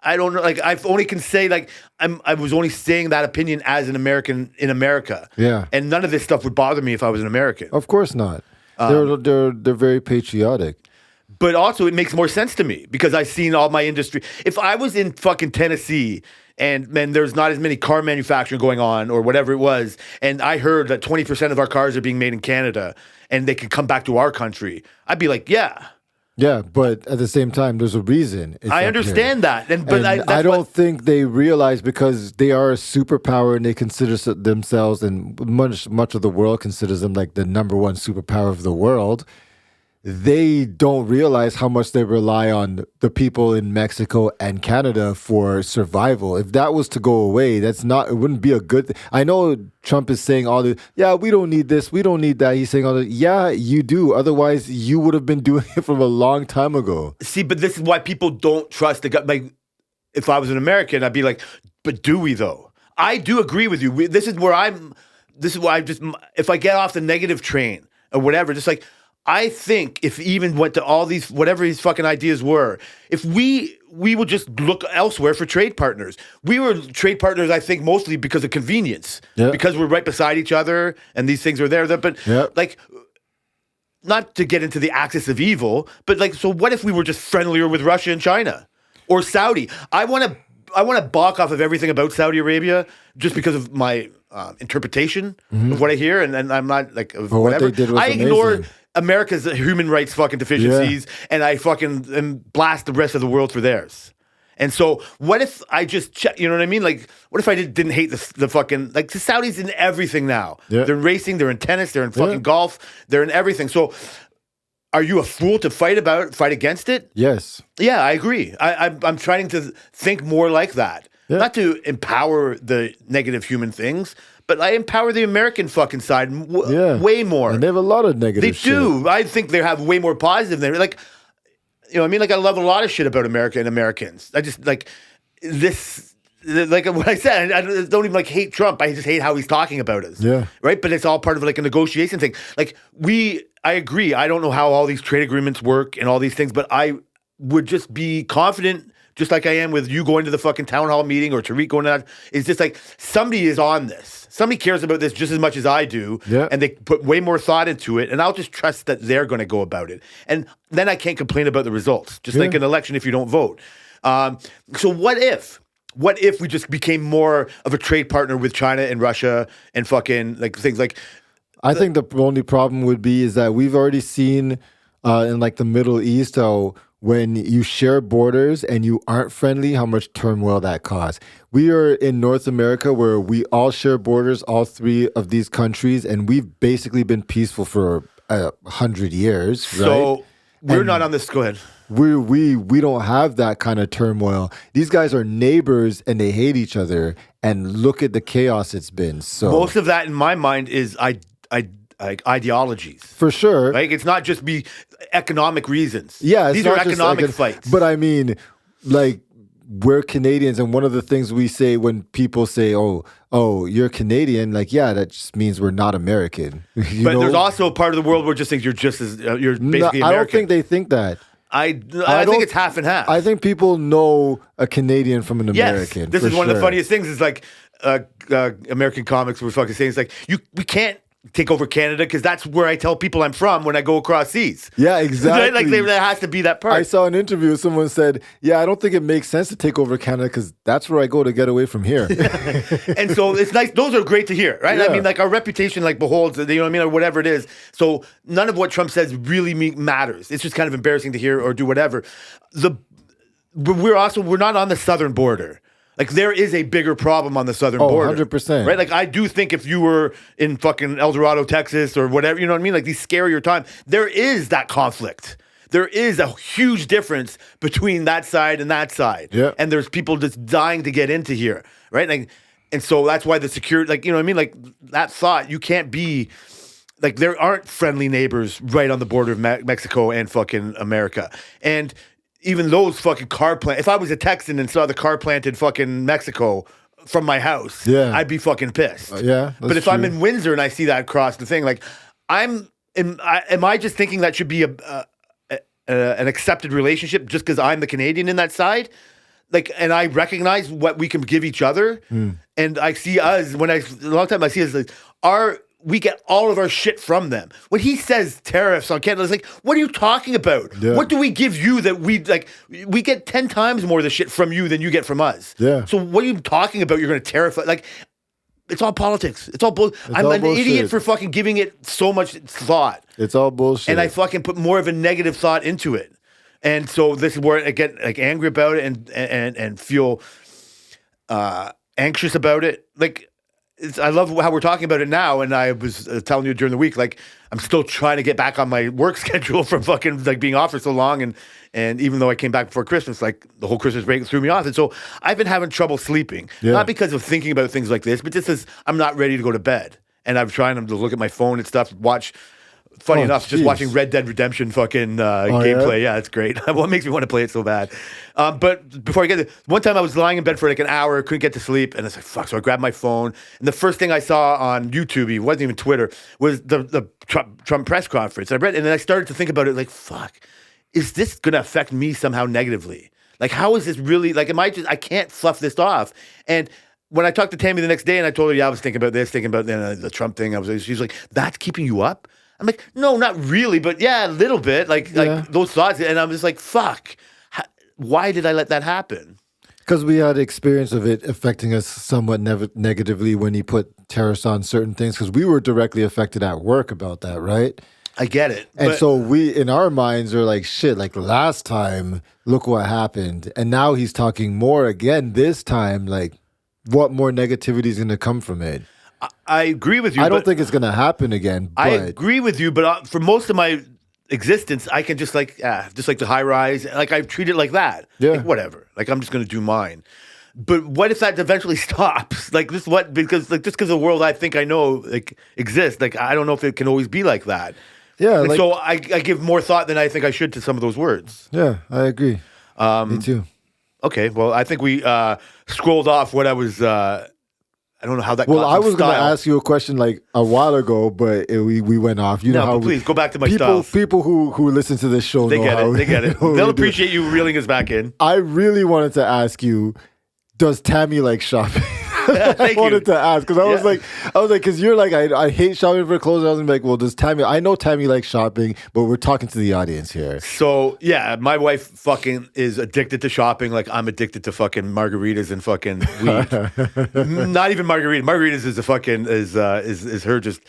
I don't know. Like, I only can say, like, I was only saying that opinion as an American in America. Yeah. And none of this stuff would bother me if I was an American. Of course not. They're very patriotic. But also, it makes more sense to me because I've seen all my industry. If I was in fucking Tennessee and there's not as many car manufacturing going on or whatever it was, and I heard that 20% of our cars are being made in Canada and they could come back to our country, I'd be like, yeah. Yeah, but at the same time, there's a reason. It's I up understand here. that. But And I don't think they realize because they are a superpower and they consider themselves, and much of the world considers them like the number one superpower of the world. they don't realize how much they rely on the people in Mexico and Canada for survival. If that was to go away, it wouldn't be a good thing. I know Trump is saying we don't need this, we don't need that. He's saying yeah, you do. Otherwise, you would have been doing it from a long time ago. See, but this is why people don't trust the government. Like, if I was an American, I'd be like, but do we though? I do agree with you. This is why I just, if I get off the negative train or whatever, just like, I think if he even went to all these, whatever his fucking ideas were, if we would just look elsewhere for trade partners. We were trade partners, I think, mostly because of convenience, because we're right beside each other and these things are there. But like, not to get into the axis of evil, but like, so what if we were just friendlier with Russia and China or Saudi? I want to balk off of everything about Saudi Arabia just because of my interpretation of what I hear, and I'm not like whatever. What they did was I ignore amazing. America's human rights fucking deficiencies, and I fucking blast the rest of the world for theirs. And so, what if I just check? You know what I mean? Like, what if I didn't hate the fucking, like, the Saudis in everything now? Yeah. They're in racing, they're in tennis, they're in fucking golf, they're in everything. So, are you a fool to fight against it? Yes. Yeah, I agree. I'm trying to think more like that. Yeah. Not to empower the negative human things, but I empower the American fucking side way more. And they have a lot of negative They shit. do. I think they have way more positive than, like, you know what I mean? Like, I love a lot of shit about America and Americans. I just, like, this, like what I said, I don't even, like, hate Trump. I just hate how he's talking about us. Yeah. Right? But it's all part of, like, a negotiation thing. Like, I agree. I don't know how all these trade agreements work and all these things, but I would just be confident, just like I am with you going to the fucking town hall meeting or Tariq going to that. It's just like, somebody is on this. Somebody cares about this just as much as I do, and they put way more thought into it, and I'll just trust that they're going to go about it. And then I can't complain about the results, just like an election if you don't vote. So what if we just became more of a trade partner with China and Russia and fucking, like, things like... I think the only problem would be is that we've already seen in, like, the Middle East how when you share borders and you aren't friendly, how much turmoil that causes. We are in North America where we all share borders, all three of these countries, and we've basically been peaceful for 100 years, right? So we're not on this... Go ahead. We don't have that kind of turmoil. These guys are neighbors and they hate each other, and look at the chaos it's been. So Most of that, in my mind, is ideologies. for sure. Like, it's not just economic reasons. Yeah, it's these not are just economic like fights. But I mean, like, we're Canadians, and one of the things we say when people say, "Oh, you're Canadian," like, yeah, that just means we're not American. But there's also a part of the world where just thinks you're just as you're basically American. I don't think they think that. I think it's half and half. I think people know a Canadian from an American. Yes, this for is one of the sure. funniest things. Is like American comics were fucking saying, it's like, we can't take over Canada because that's where I tell people I'm from when I go across seas. Yeah, exactly. Right? Like, there has to be that part. I saw an interview. Someone said, "Yeah, I don't think it makes sense to take over Canada because that's where I go to get away from here." And so it's nice. Those are great to hear, right? Yeah. I mean, like, our reputation, like, beholds, you know what I mean, or whatever it is. So none of what Trump says really matters. It's just kind of embarrassing to hear or do whatever. We're not on the southern border. Like, there is a bigger problem on the southern border. 100%. Right? Like, I do think if you were in fucking El Dorado, Texas, or whatever, you know what I mean? Like, these scarier times, there is that conflict. There is a huge difference between that side and that side. Yeah. And there's people just dying to get into here, right? Like, and so that's why the security, like, you know what I mean? Like, that thought, you can't be, like, there aren't friendly neighbors right on the border of Mexico and fucking America. And even those fucking car plant. If I was a Texan and saw the car plant in fucking Mexico from my house, I'd be fucking pissed. Yeah, but if I'm in Windsor and I see that across the thing, like, am I just thinking that should be an accepted relationship just because I'm the Canadian in that side? Like, and I recognize what we can give each other, and I see us a long time I see us like we get all of our shit from them. When he says tariffs on Canada, it's like, what are you talking about? Yeah. What do we give you that we get 10 times more of the shit from you than you get from us? Yeah. So what are you talking about? You're going to tariff, like, it's all politics. It's all I'm all an bullshit. idiot for fucking giving it so much thought. It's all bullshit. And I fucking put more of a negative thought into it. And so this is where I get, like, angry about it and feel anxious about it. Like, I love how we're talking about it now, and I was telling you during the week, like I'm still trying to get back on my work schedule from fucking like being off for so long, and even though I came back before Christmas, like the whole Christmas break threw me off, and so I've been having trouble sleeping, not because of thinking about things like this, but just as I'm not ready to go to bed, and I'm trying to look at my phone and stuff, watch. Funny enough, just watching Red Dead Redemption fucking gameplay. Yeah, it's great. What makes me want to play it so bad? But before I get there, one time I was lying in bed for like an hour, couldn't get to sleep, and I was like, fuck. So I grabbed my phone, and the first thing I saw on YouTube, it wasn't even Twitter, was the Trump press conference. I read, and then I started to think about it like, fuck, is this going to affect me somehow negatively? Like, how is this really, like, I can't fluff this off. And when I talked to Tammy the next day and I told her, yeah, I was thinking about this, thinking about the Trump thing, she's like, that's keeping you up? I'm like, no, not really, but yeah, a little bit, like those thoughts, and I'm just like, fuck, why did I let that happen? Because we had experience of it affecting us somewhat negatively when he put tariffs on certain things, because we were directly affected at work about that, right? I get it. And so we, in our minds, are like, shit, like last time, look what happened. And now he's talking more again this time, like, what more negativity is going to come from it? I agree with you. I don't think it's going to happen again. But I agree with you, but for most of my existence, I can just like the high rise, like I treat it like that. Yeah. Like, whatever. Like I'm just going to do mine. But what if that eventually stops? Like this, what? Because like just because the world I think I know like exists, like I don't know if it can always be like that. Yeah. Like, so I give more thought than I think I should to some of those words. Yeah, I agree. Me too. Okay. Well, I think we scrolled off what I was. I don't know how that. Well, got I was going to style. ask you a question like a while ago, but we went off. You know how please go back to my people styles. people who listen to this show They know get how it. They get it. how we They'll do. appreciate you reeling us back in. I really wanted to ask you, does Tammy like shopping? I Thank you. wanted to ask because I was like, because you're like, I hate shopping for clothes. I was like, well, does Tammy? I know Tammy likes shopping, but we're talking to the audience here. So yeah, my wife fucking is addicted to shopping. Like I'm addicted to fucking margaritas and fucking weed. Not even margarita. Margaritas is a fucking is her just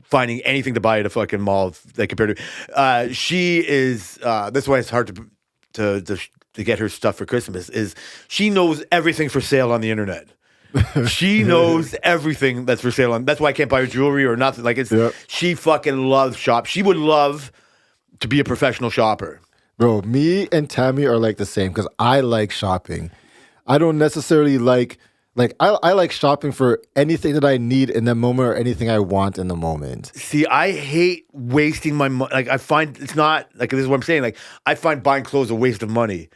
finding anything to buy at a fucking mall. Like compared to, she is. That's why it's hard to get her stuff for Christmas. Is she knows everything for sale on the internet. She knows everything that's for sale on. That's why I can't buy her jewelry or nothing. Like it's she fucking loves shop. She would love to be a professional shopper. Bro, me and Tammy are like the same because I like shopping. I don't necessarily like I like shopping for anything that I need in the moment or anything I want in the moment. See, I hate wasting my money. Like I find it's not like this is what I'm saying. Like I find buying clothes a waste of money.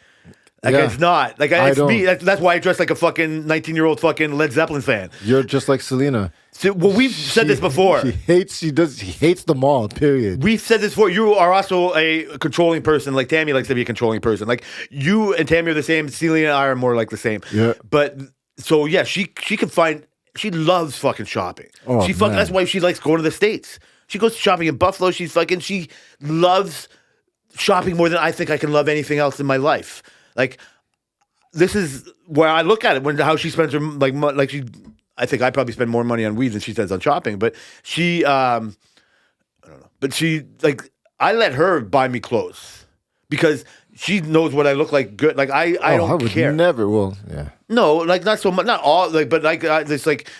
Like it's not like it's me. That's why I dress like a fucking 19-year-old fucking Led Zeppelin fan. You're just like Selena. So, well, we've said this before. He hates the mall, period. We've said this before. You are also a controlling person. Like Tammy likes to be a controlling person. Like you and Tammy are the same. Selena and I are more like the same. Yeah. But so yeah, she can find. She loves fucking shopping. Oh, man. That's why she likes going to the States. She goes shopping in Buffalo. She loves shopping more than I think I can love anything else in my life. Like this is where I look at it how she spends her like she. I think I probably spend more money on weed than she spends on shopping. But she, I don't know. But she like I let her buy me clothes because she knows what I look like. Good. Like I don't would care. Never. Well, yeah. No, like not so much. Not all. Like, but like it's like.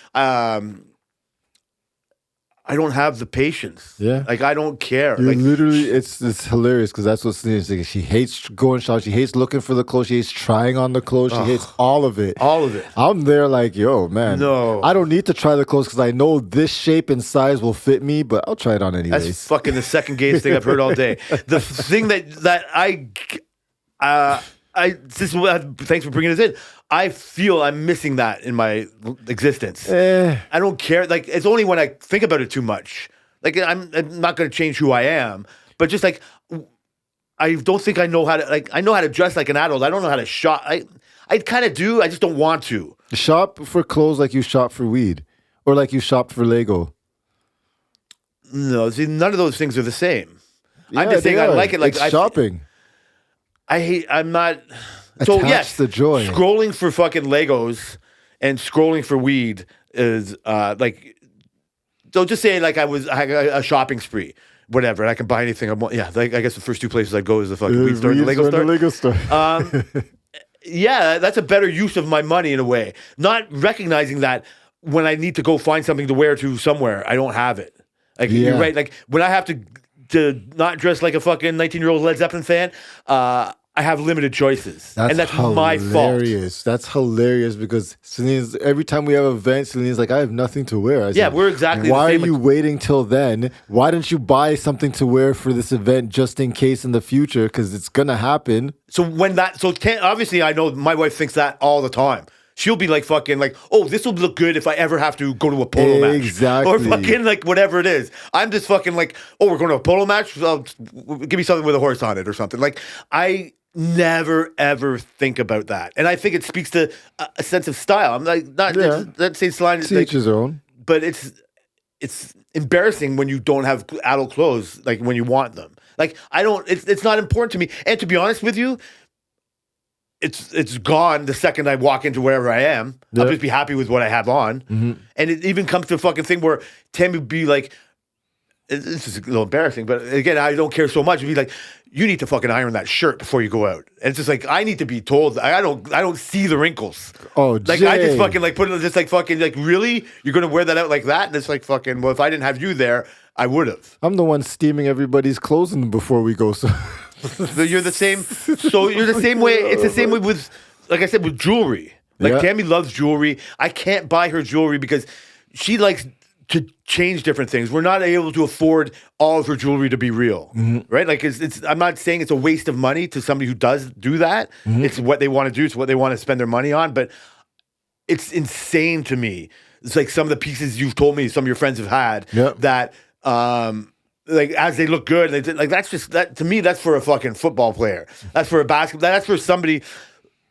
I don't have the patience. Yeah. Like I don't care. You're Like literally, it's hilarious because that's what Selena's saying. She hates going shopping. She hates looking for the clothes. She hates trying on the clothes. She hates all of it. all of it. I'm there like, yo, man. No. I don't need to try the clothes because I know this shape and size will fit me, but I'll try it on anyways. That's fucking the second gayest thing I've heard all day. The thing that thanks for bringing this in. I feel I'm missing that in my existence. I don't care. Like it's only when I think about it too much. Like I'm not going to change who I am, but just like I don't think I know how to. Like I know how to dress like an adult. I don't know how to shop. I kind of do. I just don't want to. Shop for clothes like you shop for weed, or like you shop for Lego. No, see, none of those things are the same. I'm Yeah, just saying they I are. like it. Like it's shopping. I'm not. So Attach yes, the joy. Scrolling for fucking Legos and scrolling for weed is like. So just say like I had a shopping spree, whatever, and I can buy anything I want. Yeah, like I guess the first two places I go is the fucking weed store and the Lego store. Lego store. Yeah, that's a better use of my money in a way. Not recognizing that when I need to go find something to wear to somewhere, I don't have it. Like Yeah. you're right. Like when I have to not dress like a fucking 19-year-old Led Zeppelin fan, I have limited choices, and that's my fault. hilarious. That's hilarious because Celine's every time we have an event, Celine's like, I have nothing to wear. I Yeah, said, we're exactly the Why same. are you waiting till then? Why didn't you buy something to wear for this event just in case in the future? Because it's gonna happen. So obviously I know my wife thinks that all the time. She'll be like fucking like, oh, this will look good if I ever have to go to a polo match. Exactly. Or fucking like whatever it is. I'm just fucking like, oh, we're going to a polo match? Give me something with a horse on it or something. Like I never ever think about that. And I think it speaks to a sense of style. I'm like, let's say it's line, To like, each his own. but it's embarrassing when you don't have adult clothes like when you want them. Like it's not important to me. And to be honest with you, it's gone the second I walk into wherever I am. I'll Yeah. just be happy with what I have on. And it even comes to a fucking thing where Tammy would be like, this is a little embarrassing, but again, I don't care so much. It'd be like, you need to fucking iron that shirt before you go out. And it's just like, I need to be told. I don't see the wrinkles. Oh, Like I just Jay. fucking like put it just like fucking like, really? You're gonna wear that out like that? And it's like fucking, well, if I didn't have you there, I would have. I'm the one steaming everybody's clothes before we go. So So you're the same. So you're the same way. It's the same way with, like I said, with jewelry. Like Yeah. Tammy loves jewelry. I can't buy her jewelry because she likes to change different things. We're not able to afford all of her jewelry to be real, right? Like it's. I'm not saying it's a waste of money to somebody who does do that. It's what they want to do. It's what they want to spend their money on. But it's insane to me. It's like some of the pieces you've told me some of your friends have had Yep. that. Like as they look good, like that's just that to me. That's for a fucking football player. That's for a basketball. That's for somebody,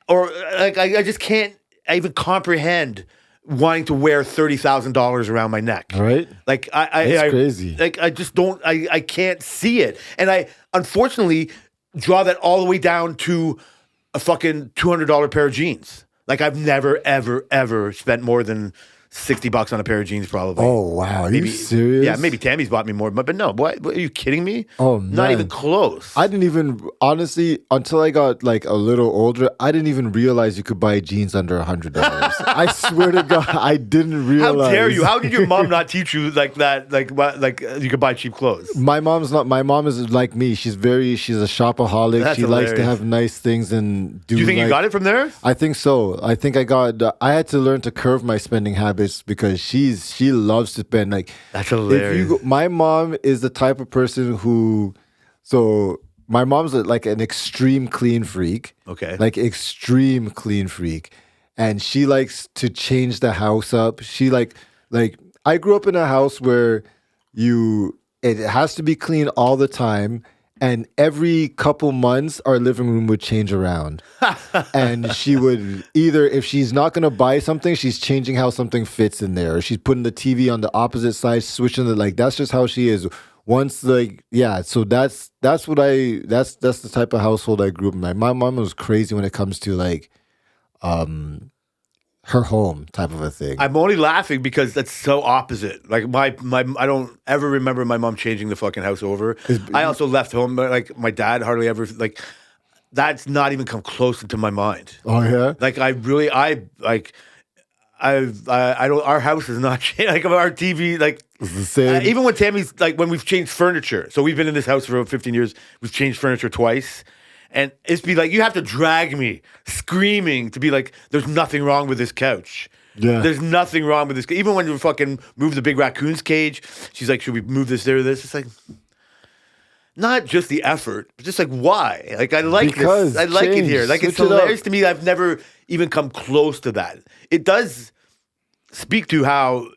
or like I just can't even comprehend wanting to wear $30,000 around my neck. Right. Like It's crazy. Like I just don't. I can't see it, and I unfortunately draw that all the way down to a fucking $200 pair of jeans. Like I've never ever ever spent more than $60 on a pair of jeans, probably. Oh wow, are you serious? Yeah, maybe Tammy's bought me more, but no. What are you kidding me? Oh, not man. even close. I didn't even honestly until I got like a little older. I didn't even realize you could buy jeans under $100. I swear to God, I didn't How realize. dare you? How did your mom not teach you like that? Like you could buy cheap clothes. My mom's not. My mom is like me. She's a shopaholic. That's she likes to hilarious. have nice things and do. Do you think you like- got it from there? I think so. I think I got. I had to learn to curb my spending habits because she loves to spend. Like That's hilarious. my mom is the type of person who. So my mom's like an extreme clean freak. Okay. Like extreme clean freak, and she likes to change the house up. She like I grew up in a house where it has to be clean all the time. And every couple months, our living room would change around. And she would either, if she's not going to buy something, she's changing how something fits in there. Or she's putting the TV on the opposite side, switching it. Like, that's just how she is. Once, like, yeah. So that's the type of household I grew up in. My mom was crazy when it comes to, like, her home type of a thing. I'm only laughing because that's so opposite. Like my I don't ever remember my mom changing the fucking house over. I also left home, but like my dad hardly ever like. That's not even come close into my mind. Oh, yeah? Like I don't. Our house is not changed. Like our TV, like It's the same. even when Tammy's like when we've changed furniture. So we've been in this house for about 15 years. We've changed furniture twice, and it's be like you have to drag me screaming to be like, "There's nothing wrong with this couch." Yeah. There's nothing wrong with this. Even when you fucking move the big raccoon's cage, she's like, "Should we move this there or this?" It's like. Not just the effort, but just like why? Like I like Because this. I like it change, here. Like it's switch it up. hilarious to me. I've never even come close to that. It does speak to how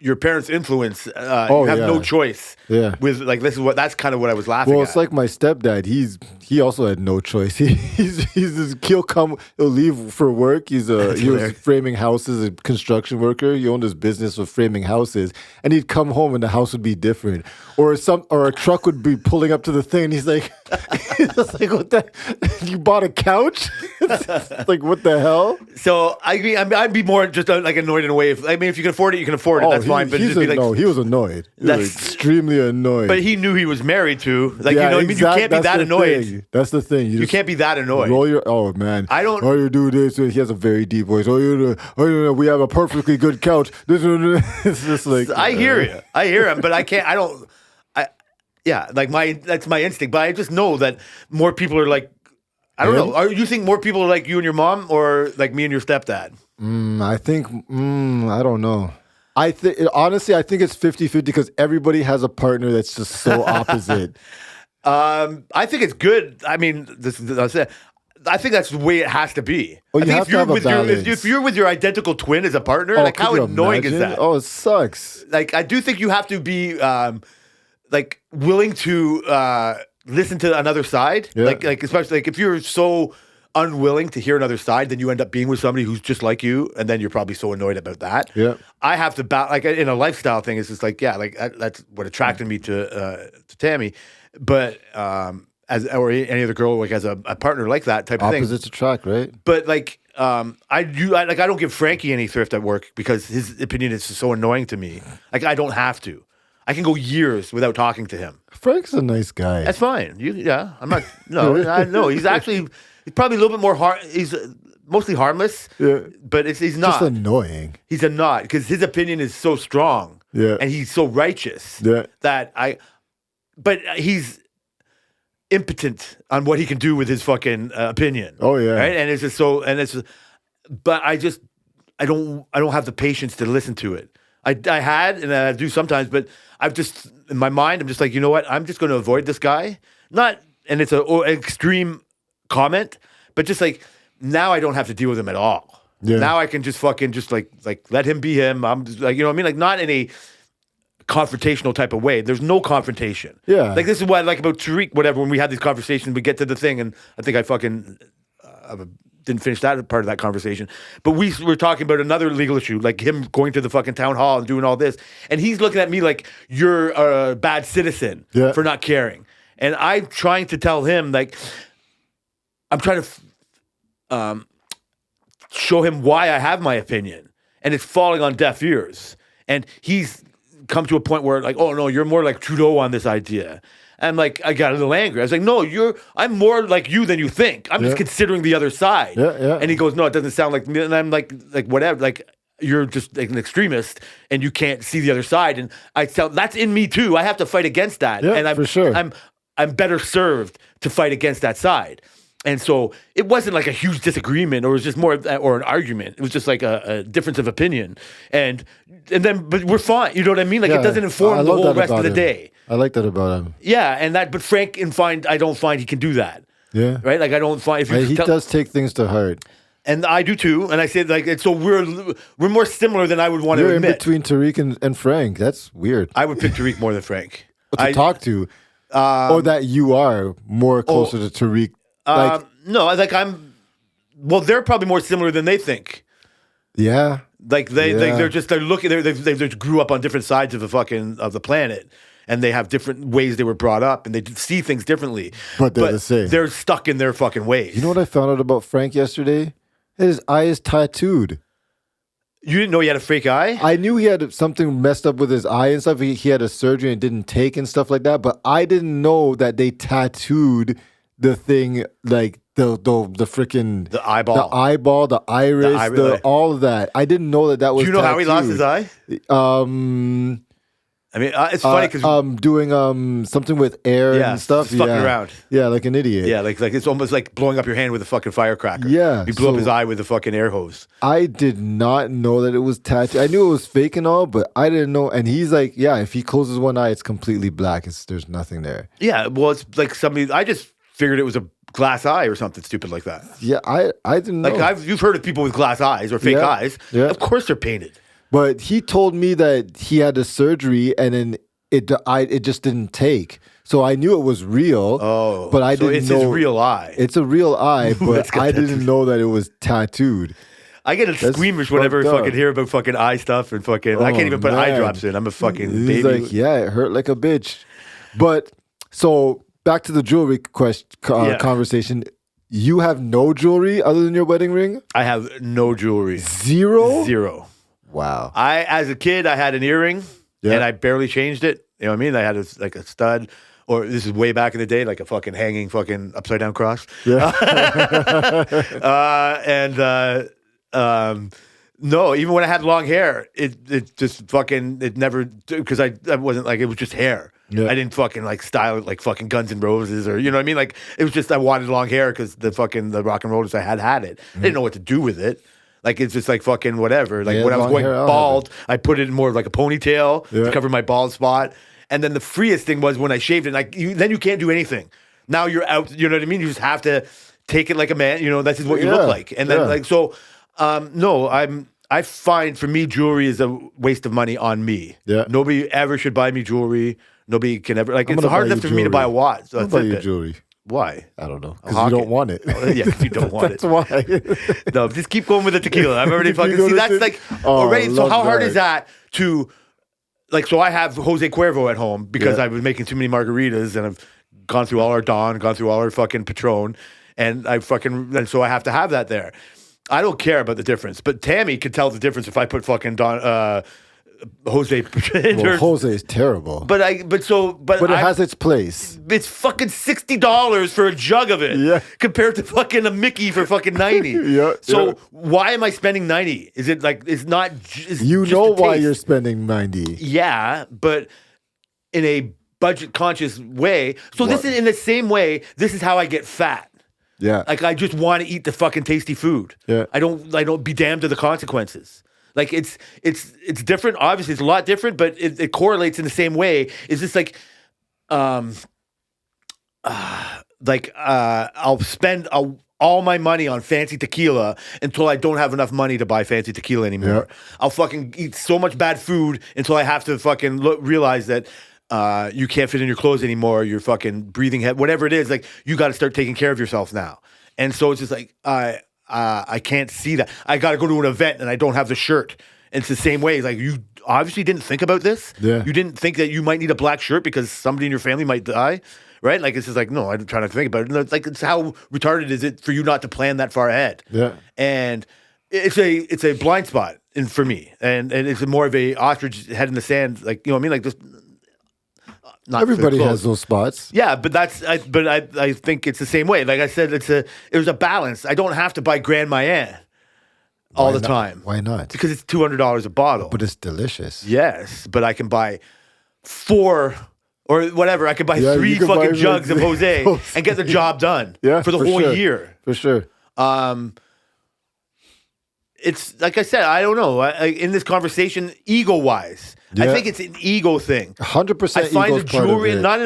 your parents' influence. You have yeah. no choice. Yeah. With like that's kind of what I was laughing Well, at. it's like my stepdad. He also had no choice. He'll leave for work. He was hilarious. framing houses, a construction worker. He owned his business of framing houses, and he'd come home and the house would be different, or a truck would be pulling up to the thing. And he's like, "What the? You bought a couch?" Like, what the hell? So I'd be more just like annoyed in a way. If you can afford it, you can afford it. That's fine. But he's just be like, no, he was annoyed. He was That's- extremely annoyed. but he knew he was married to. Like you know, what I mean, you exact- can't be that's that the annoyed. thing. That's the thing. You can't be that annoyed. Roll your man. I don't- Oh, you do this. He has a very deep voice. We have a perfectly good couch. It's just like I hear you. I hear him, but I can't. I don't. Yeah, like that's my instinct. But I just know that more people are like. I don't know. You think more people are like you and your mom, or like me and your stepdad? I think I don't know. Honestly, I think it's 50-50 because everybody has a partner that's just so opposite. I think it's good. I mean, I think that's the way it has to be. Oh, I you think have to have a balance. if you're with your identical twin as a partner, like could how you annoying is imagine? that? Oh, it sucks. Like I do think you have to be like willing to listen to another side. Yeah. Like especially like if you're so unwilling to hear another side, then you end up being with somebody who's just like you, and then you're probably so annoyed about that. Yeah. I have to like in a lifestyle thing. It's just like that's what attracted me to Tammy, but or any other girl like as a partner like that type of thing. Opposites attract, right? But like I don't give Frankie any thrift at work because his opinion is so annoying to me. Like I don't have to. I can go years without talking to him. Frank's a nice guy. That's fine. I'm not. No, I know he's probably a little bit more he's mostly harmless. Yeah. But he's not. Just annoying. He's not because his opinion is so strong. Yeah. And he's so righteous. Yeah. But he's impotent on what he can do with his fucking opinion. Oh, yeah. Right. And it's just so. But I don't have the patience to listen to it. I had and I do sometimes, but I've just in my mind I'm just like, you know what? I'm just going to avoid this guy. And it's an extreme comment, but just like now I don't have to deal with him at all. Yeah. Now I can just fucking just like let him be him. I'm just like, you know what I mean? Like not in a confrontational type of way. There's no confrontation. Yeah. Like this is what I like about Tariq, whatever, when we had these conversations, we get to the thing and I think I fucking didn't finish that part of that conversation. But we were talking about another legal issue, like him going to the fucking town hall and doing all this. And he's looking at me like, you're a bad citizen for not caring. And I'm trying to tell him, like, I'm trying to show him why I have my opinion. And it's falling on deaf ears. And he's come to a point where, like, oh, no, you're more like Trudeau on this idea. And like I got a little angry. I was like, "No, I'm more like you than you think. I'm just considering the other side." Yeah. And he goes, "No, it doesn't sound like me." And I'm like whatever. Like you're just like an extremist, and you can't see the other side. And I tell that's in me too. I have to fight against that. Yeah, and I'm for sure. I'm better served to fight against that side. And so it wasn't like a huge disagreement, or it was just more or an argument. It was just like a difference of opinion, and then but we're fine. You know what I mean? Like it doesn't inform the whole rest of the day. I like that about him. Yeah, but Frank I don't find he can do that. Yeah. Right? Like I don't find He does take things to heart. And I do too. And I said like so we're more similar than I would want to You're in admit. between Tariq and Frank. That's weird. I would pick Tariq more than Frank. To talk to. Or that you are more closer to Tariq. No, like they're probably more similar than they think. Yeah. Like they're looking they just grew up on different sides of the planet. And they have different ways they were brought up, and they see things differently. But they're the same. They're stuck in their fucking ways. You know what I found out about Frank yesterday? His eye is tattooed. You didn't know he had a fake eye? I knew he had something messed up with his eye and stuff. He had a surgery and didn't take and stuff like that. But I didn't know that they tattooed the thing, like the freaking the eyeball, the iris, all of that. I didn't know that was. Do you know how he lost his eye? I mean, it's funny because doing something with air and stuff. Just fucking around. Yeah, like an idiot. Yeah, like it's almost like blowing up your hand with a fucking firecracker. Yeah, he blew up his eye with a fucking air hose. I did not know that it was tattooed. I knew it was fake and all, but I didn't know. And he's like, yeah, if he closes one eye, it's completely black. There's nothing there. Yeah, well, it's like somebody. I just figured it was a glass eye or something stupid like that. Yeah, I didn't know. Like you've heard of people with glass eyes or fake eyes. Yeah. Of course they're painted. But he told me that he had a surgery and then it just didn't take. So I knew it was real. Oh, but I didn't know. It's his real eye. It's a real eye, but I didn't know that it was tattooed. I get squeamish whenever I fucking hear about fucking eye stuff and fucking. I can't even put eye drops in. I'm a fucking He's baby. Like, yeah, it hurt like a bitch. But so back to the jewelry conversation. You have no jewelry other than your wedding ring? I have no jewelry. Zero? Zero. Wow. As a kid, I had an earring, Yeah. and I barely changed it. You know what I mean? I had like a stud, or this is way back in the day, like a fucking hanging fucking upside down cross. Yeah. No, even when I had long hair, it just fucking it never because I wasn't like it was just hair. Yeah. I didn't fucking like style it like fucking Guns N' Roses or you know what I mean. Like it was just I wanted long hair because the rock and rollers I had it. I didn't know what to do with it. Like it's just like fucking whatever. Like Yeah, when I was long going hair, I'll have bald, I put it in more of like a ponytail to Yeah. cover my bald spot. And then the freest thing was when I shaved it. Like then you can't do anything. Now you're out. You know what I mean? You just have to take it like a man. You know that's just what you Yeah. look like. And then Yeah. like so. No, I find for me jewelry is a waste of money on me. Yeah. Nobody ever should buy me jewelry. Nobody can ever like. I'm It's gonna hard buy enough you for me to buy a jewelry. watch. So I'll that's buy it. you jewelry. Why? I don't know. I'll Because hawk you don't want it. Yeah, because you don't want it. That's why. No, just keep going with the tequila. I've already Keep fucking going see. with That's it. like Oh, already. So love how hard that. is that to like? So I have Jose Cuervo at home because Yeah. I was making too many margaritas and I've gone through all our Don, gone through all our fucking Patron, and so I have to have that there. I don't care about the difference, but Tammy could tell the difference if I put fucking Jose in Well, her. Jose is terrible. But But it has its place. it's fucking $60 for a jug of it. Yeah. Compared to fucking a Mickey for fucking 90. Yeah, So yeah. why am I spending 90? Is it like it's not it's You just know the why taste. you're spending 90. Yeah, but in a budget conscious way. So this is in the same way, this is how I get fat. Yeah. Like I just want to eat the fucking tasty food. Yeah. I don't be damned to the consequences. Like it's different. Obviously, it's a lot different, but it correlates in the same way. It's just like, I'll spend all my money on fancy tequila until I don't have enough money to buy fancy tequila anymore. Yeah. I'll fucking eat so much bad food until I have to fucking realize that you can't fit in your clothes anymore. You're fucking breathing heavy, whatever it is. Like you got to start taking care of yourself now. And so it's just like I can't see that. I got to go to an event and I don't have the shirt. And it's the same way. It's like you obviously didn't think about this. Yeah. You didn't think that you might need a black shirt because somebody in your family might die. Right? Like it's just like, no, I'm trying to think about it. And it's like it's how retarded is it for you not to plan that far ahead? Yeah. And it's a blind spot for me. And it's more of a ostrich head in the sand, like you know what I mean? Like just not Everybody close. has those spots. Yeah, but I think it's the same way. Like I said, there's a balance. I don't have to buy Grand Mayen all Why the not? time. Why not? Because it's $200 a bottle. But it's delicious. Yes, but I can buy 4 or whatever. I can buy Yeah, 3 you can buy fucking jugs of Jose Jose. and get the job done. Yeah, for the for whole sure. year. For sure. It's like I said, I don't know. In this conversation, ego-wise, I Yeah. think it's an ego thing. 100% I find the ego's part of jewelry it. not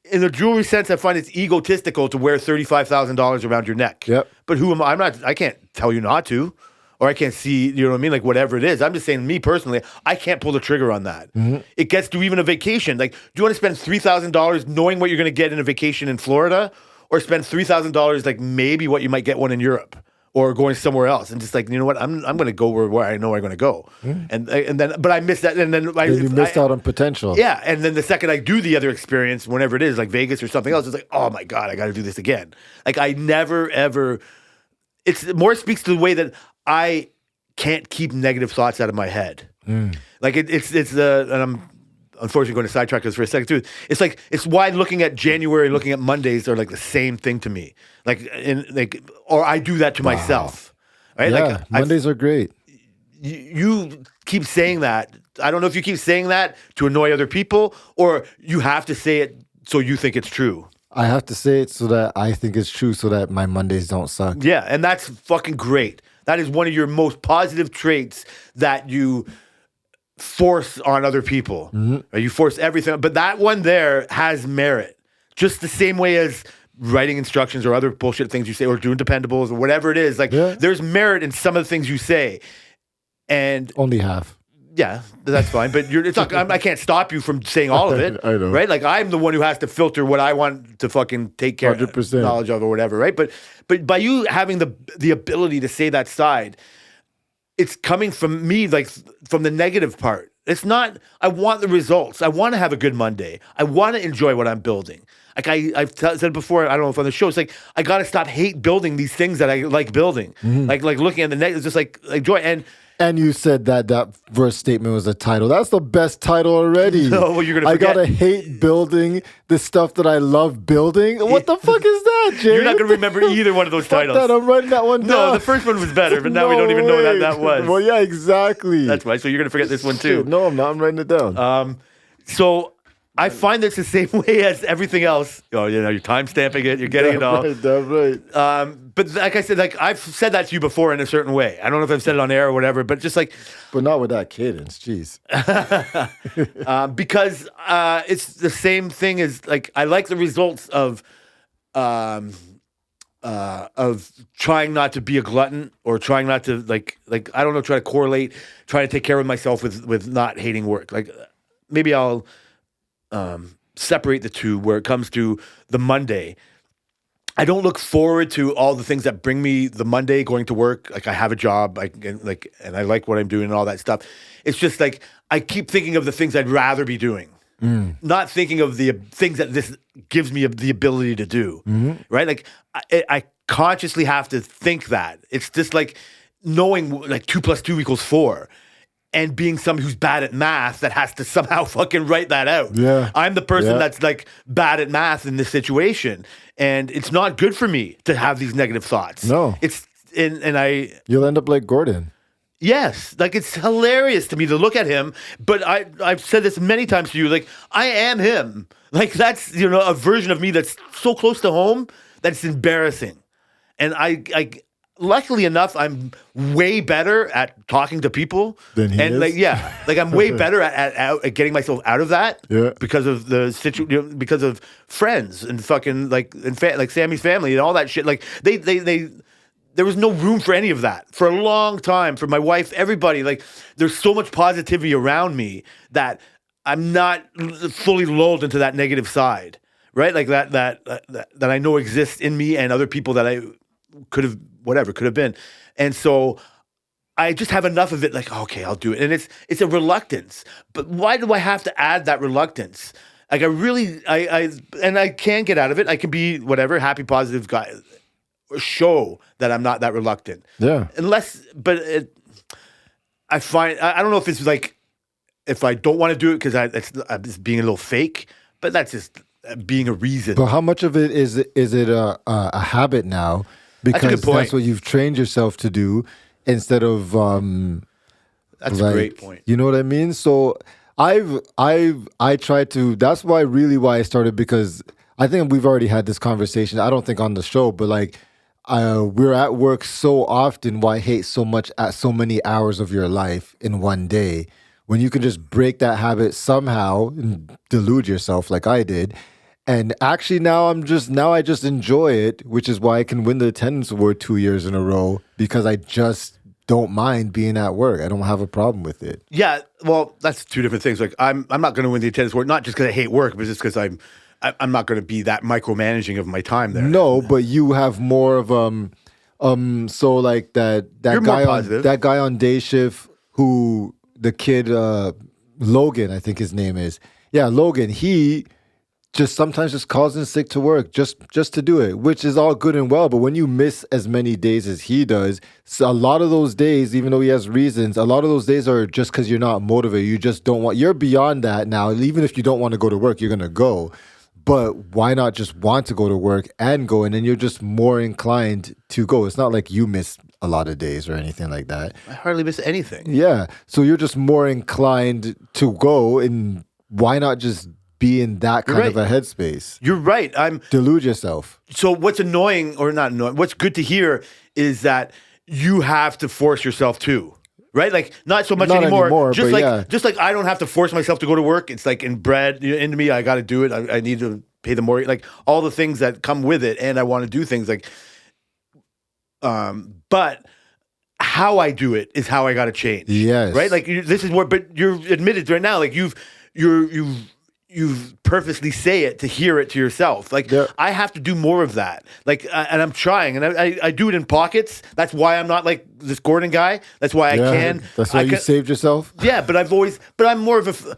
in the jewelry sense. I find it's egotistical to wear $35,000 around your neck. Yep. But who am I? I can't tell you not to, or I can't see. You know what I mean? Like whatever it is. I'm just saying, me personally, I can't pull the trigger on that. Mm-hmm. It gets to even a vacation. Like, do you want to spend $3,000 knowing what you're going to get in a vacation in Florida, or spend $3,000 like maybe what you might get one in Europe? Or going somewhere else, and just like you know what, I'm going to go where I know I'm going to go, and then but I missed that, and then You missed out on potential. yeah, and then the second I do the other experience, whenever it is, like Vegas or something else, it's like, oh my God, I got to do this again. Like I never ever. It's more speaks to the way that I can't keep negative thoughts out of my head. Like it's the and I'm unfortunately going to sidetrack this for a second too. It's why looking at January, looking at Mondays are like the same thing to me. Or I do that to myself. Right? Yeah, Like Mondays are great. you keep saying that. I don't know if you keep saying that to annoy other people or you have to say it so you think it's true. I have to say it so that I think it's true so that my Mondays don't suck. Yeah, and that's fucking great. That is one of your most positive traits that you force on other people. You force everything, but that one there has merit. Just the same way as writing instructions or other bullshit things you say or doing dependables or whatever it is. Like Yeah. there's merit in some of the things you say. And Only half. yeah, that's fine. But it's not, I can't stop you from saying all of it. I know. Right? Like I'm the one who has to filter what I want to fucking take care 100%. knowledge of or whatever, right? But by you having the ability to say that side, it's coming from me, like from the negative part. It's not, I want the results. I want to have a good Monday. I want to enjoy what I'm building. Like I've said before, I don't know if on the show, it's like, I got to stop hate building these things that I like building. Like looking at the negative, just like joy. And you said that verse statement was a title. That's the best title already. No, well, you're gonna I forget. gotta hate building the stuff that I love building. What the fuck is that, Jay? You're not going to remember either one of those Fuck titles. that, I'm writing that one down. No, the first one was better, but now we don't even know what that was. Well, yeah, exactly. That's why. So you're going to forget this one too. No, I'm not. I'm writing it down. So I find this the same way as everything else. Oh, you're time stamping it. You're getting it all. Right, that's right. But like I said, like I've said that to you before in a certain way. I don't know if I've said it on air or whatever, but just like But not with that cadence. Jeez. because it's the same thing as like I like the results of trying not to be a glutton or trying not to like I don't know, try to correlate, try to take care of myself with not hating work. Like maybe I'll separate the two where it comes to the Monday. I don't look forward to all the things that bring me the Monday going to work. Like I have a job, and I like what I'm doing and all that stuff. It's just like I keep thinking of the things I'd rather be doing, not thinking of the things that this gives me the ability to do. Right? Like I consciously have to think that. It's just like knowing like 2 + 2 = 4. And being somebody who's bad at math that has to somehow fucking write that out. Yeah. I'm the person Yeah. that's like bad at math in this situation. And it's not good for me to have these negative thoughts. No. It's and I You'll end up like Gordon. yes, like it's hilarious to me to look at him, but I've said this many times to you, like I am him. Like that's a version of me that's so close to home that it's embarrassing. And I luckily enough, I'm way better at talking to people Than he and is? like I'm way better at getting myself out of that. Yeah. Because of the because of friends and fucking like Sammy's family and all that shit. Like they there was no room for any of that for a long time. For my wife, everybody, like there's so much positivity around me that I'm not fully lulled into that negative side, right? Like that I know exists in me and other people that I could have been. And so I just have enough of it, like, okay, I'll do it. And it's a reluctance. But why do I have to add that reluctance? Like I can get out of it. I can be whatever, happy, positive guy. Show that I'm not that reluctant. Yeah. I find, I don't know if it's like, if I don't want to do it because I'm just being a little fake, but that's just being a reason. But how much of it is it a habit now? Because That's a good point. that's what you've trained yourself to do instead of That's a great point. You know what I mean? So I try to. That's why I started, because I think we've already had this conversation. I don't think on the show, but like we're at work so often. Why hate so much at so many hours of your life in one day when you can just break that habit somehow and delude yourself like I did. And actually now I just enjoy it, which is why I can win the attendance award 2 years in a row, because I just don't mind being at work. I don't have a problem with it. Yeah, well, that's two different things. Like I'm not going to win the attendance award, not just because I hate work, but just because I'm not going to be that micromanaging of my time there. No, but you have more of so like that You're guy more on positive. that guy on day shift who the kid Logan, I think his name is. Yeah, Logan, he just sometimes just calls in sick to work just to do it, which is all good and well. But when you miss as many days as he does, so a lot of those days, even though he has reasons, a lot of those days are just because you're not motivated. You just don't want, you're beyond that now. Even if you don't want to go to work, you're going to go. But why not just want to go to work and go? And then you're just more inclined to go. It's not like you miss a lot of days or anything like that. I hardly miss anything. Yeah. So you're just more inclined to go, and why not just be in that kind of a headspace? You're right. Delude yourself. So what's annoying, or not annoying, what's good to hear is that you have to force yourself to, right? Like not so much Not anymore, just but like yeah. just like I don't have to force myself to go to work. It's like inbred into me. I got to do it. I need to pay the mortgage, like all the things that come with it, and I want to do things like. But how I do it is how I got to change. Yes. Right. Like this is where, but you're admitted right now. Like you've you purposely say it to hear it to yourself. Like Yeah. I have to do more of that. Like, and I'm trying, and I do it in pockets. That's why I'm not like this Gordon guy. That's why I can. That's why I you can- saved yourself. Yeah, but I'm more of a.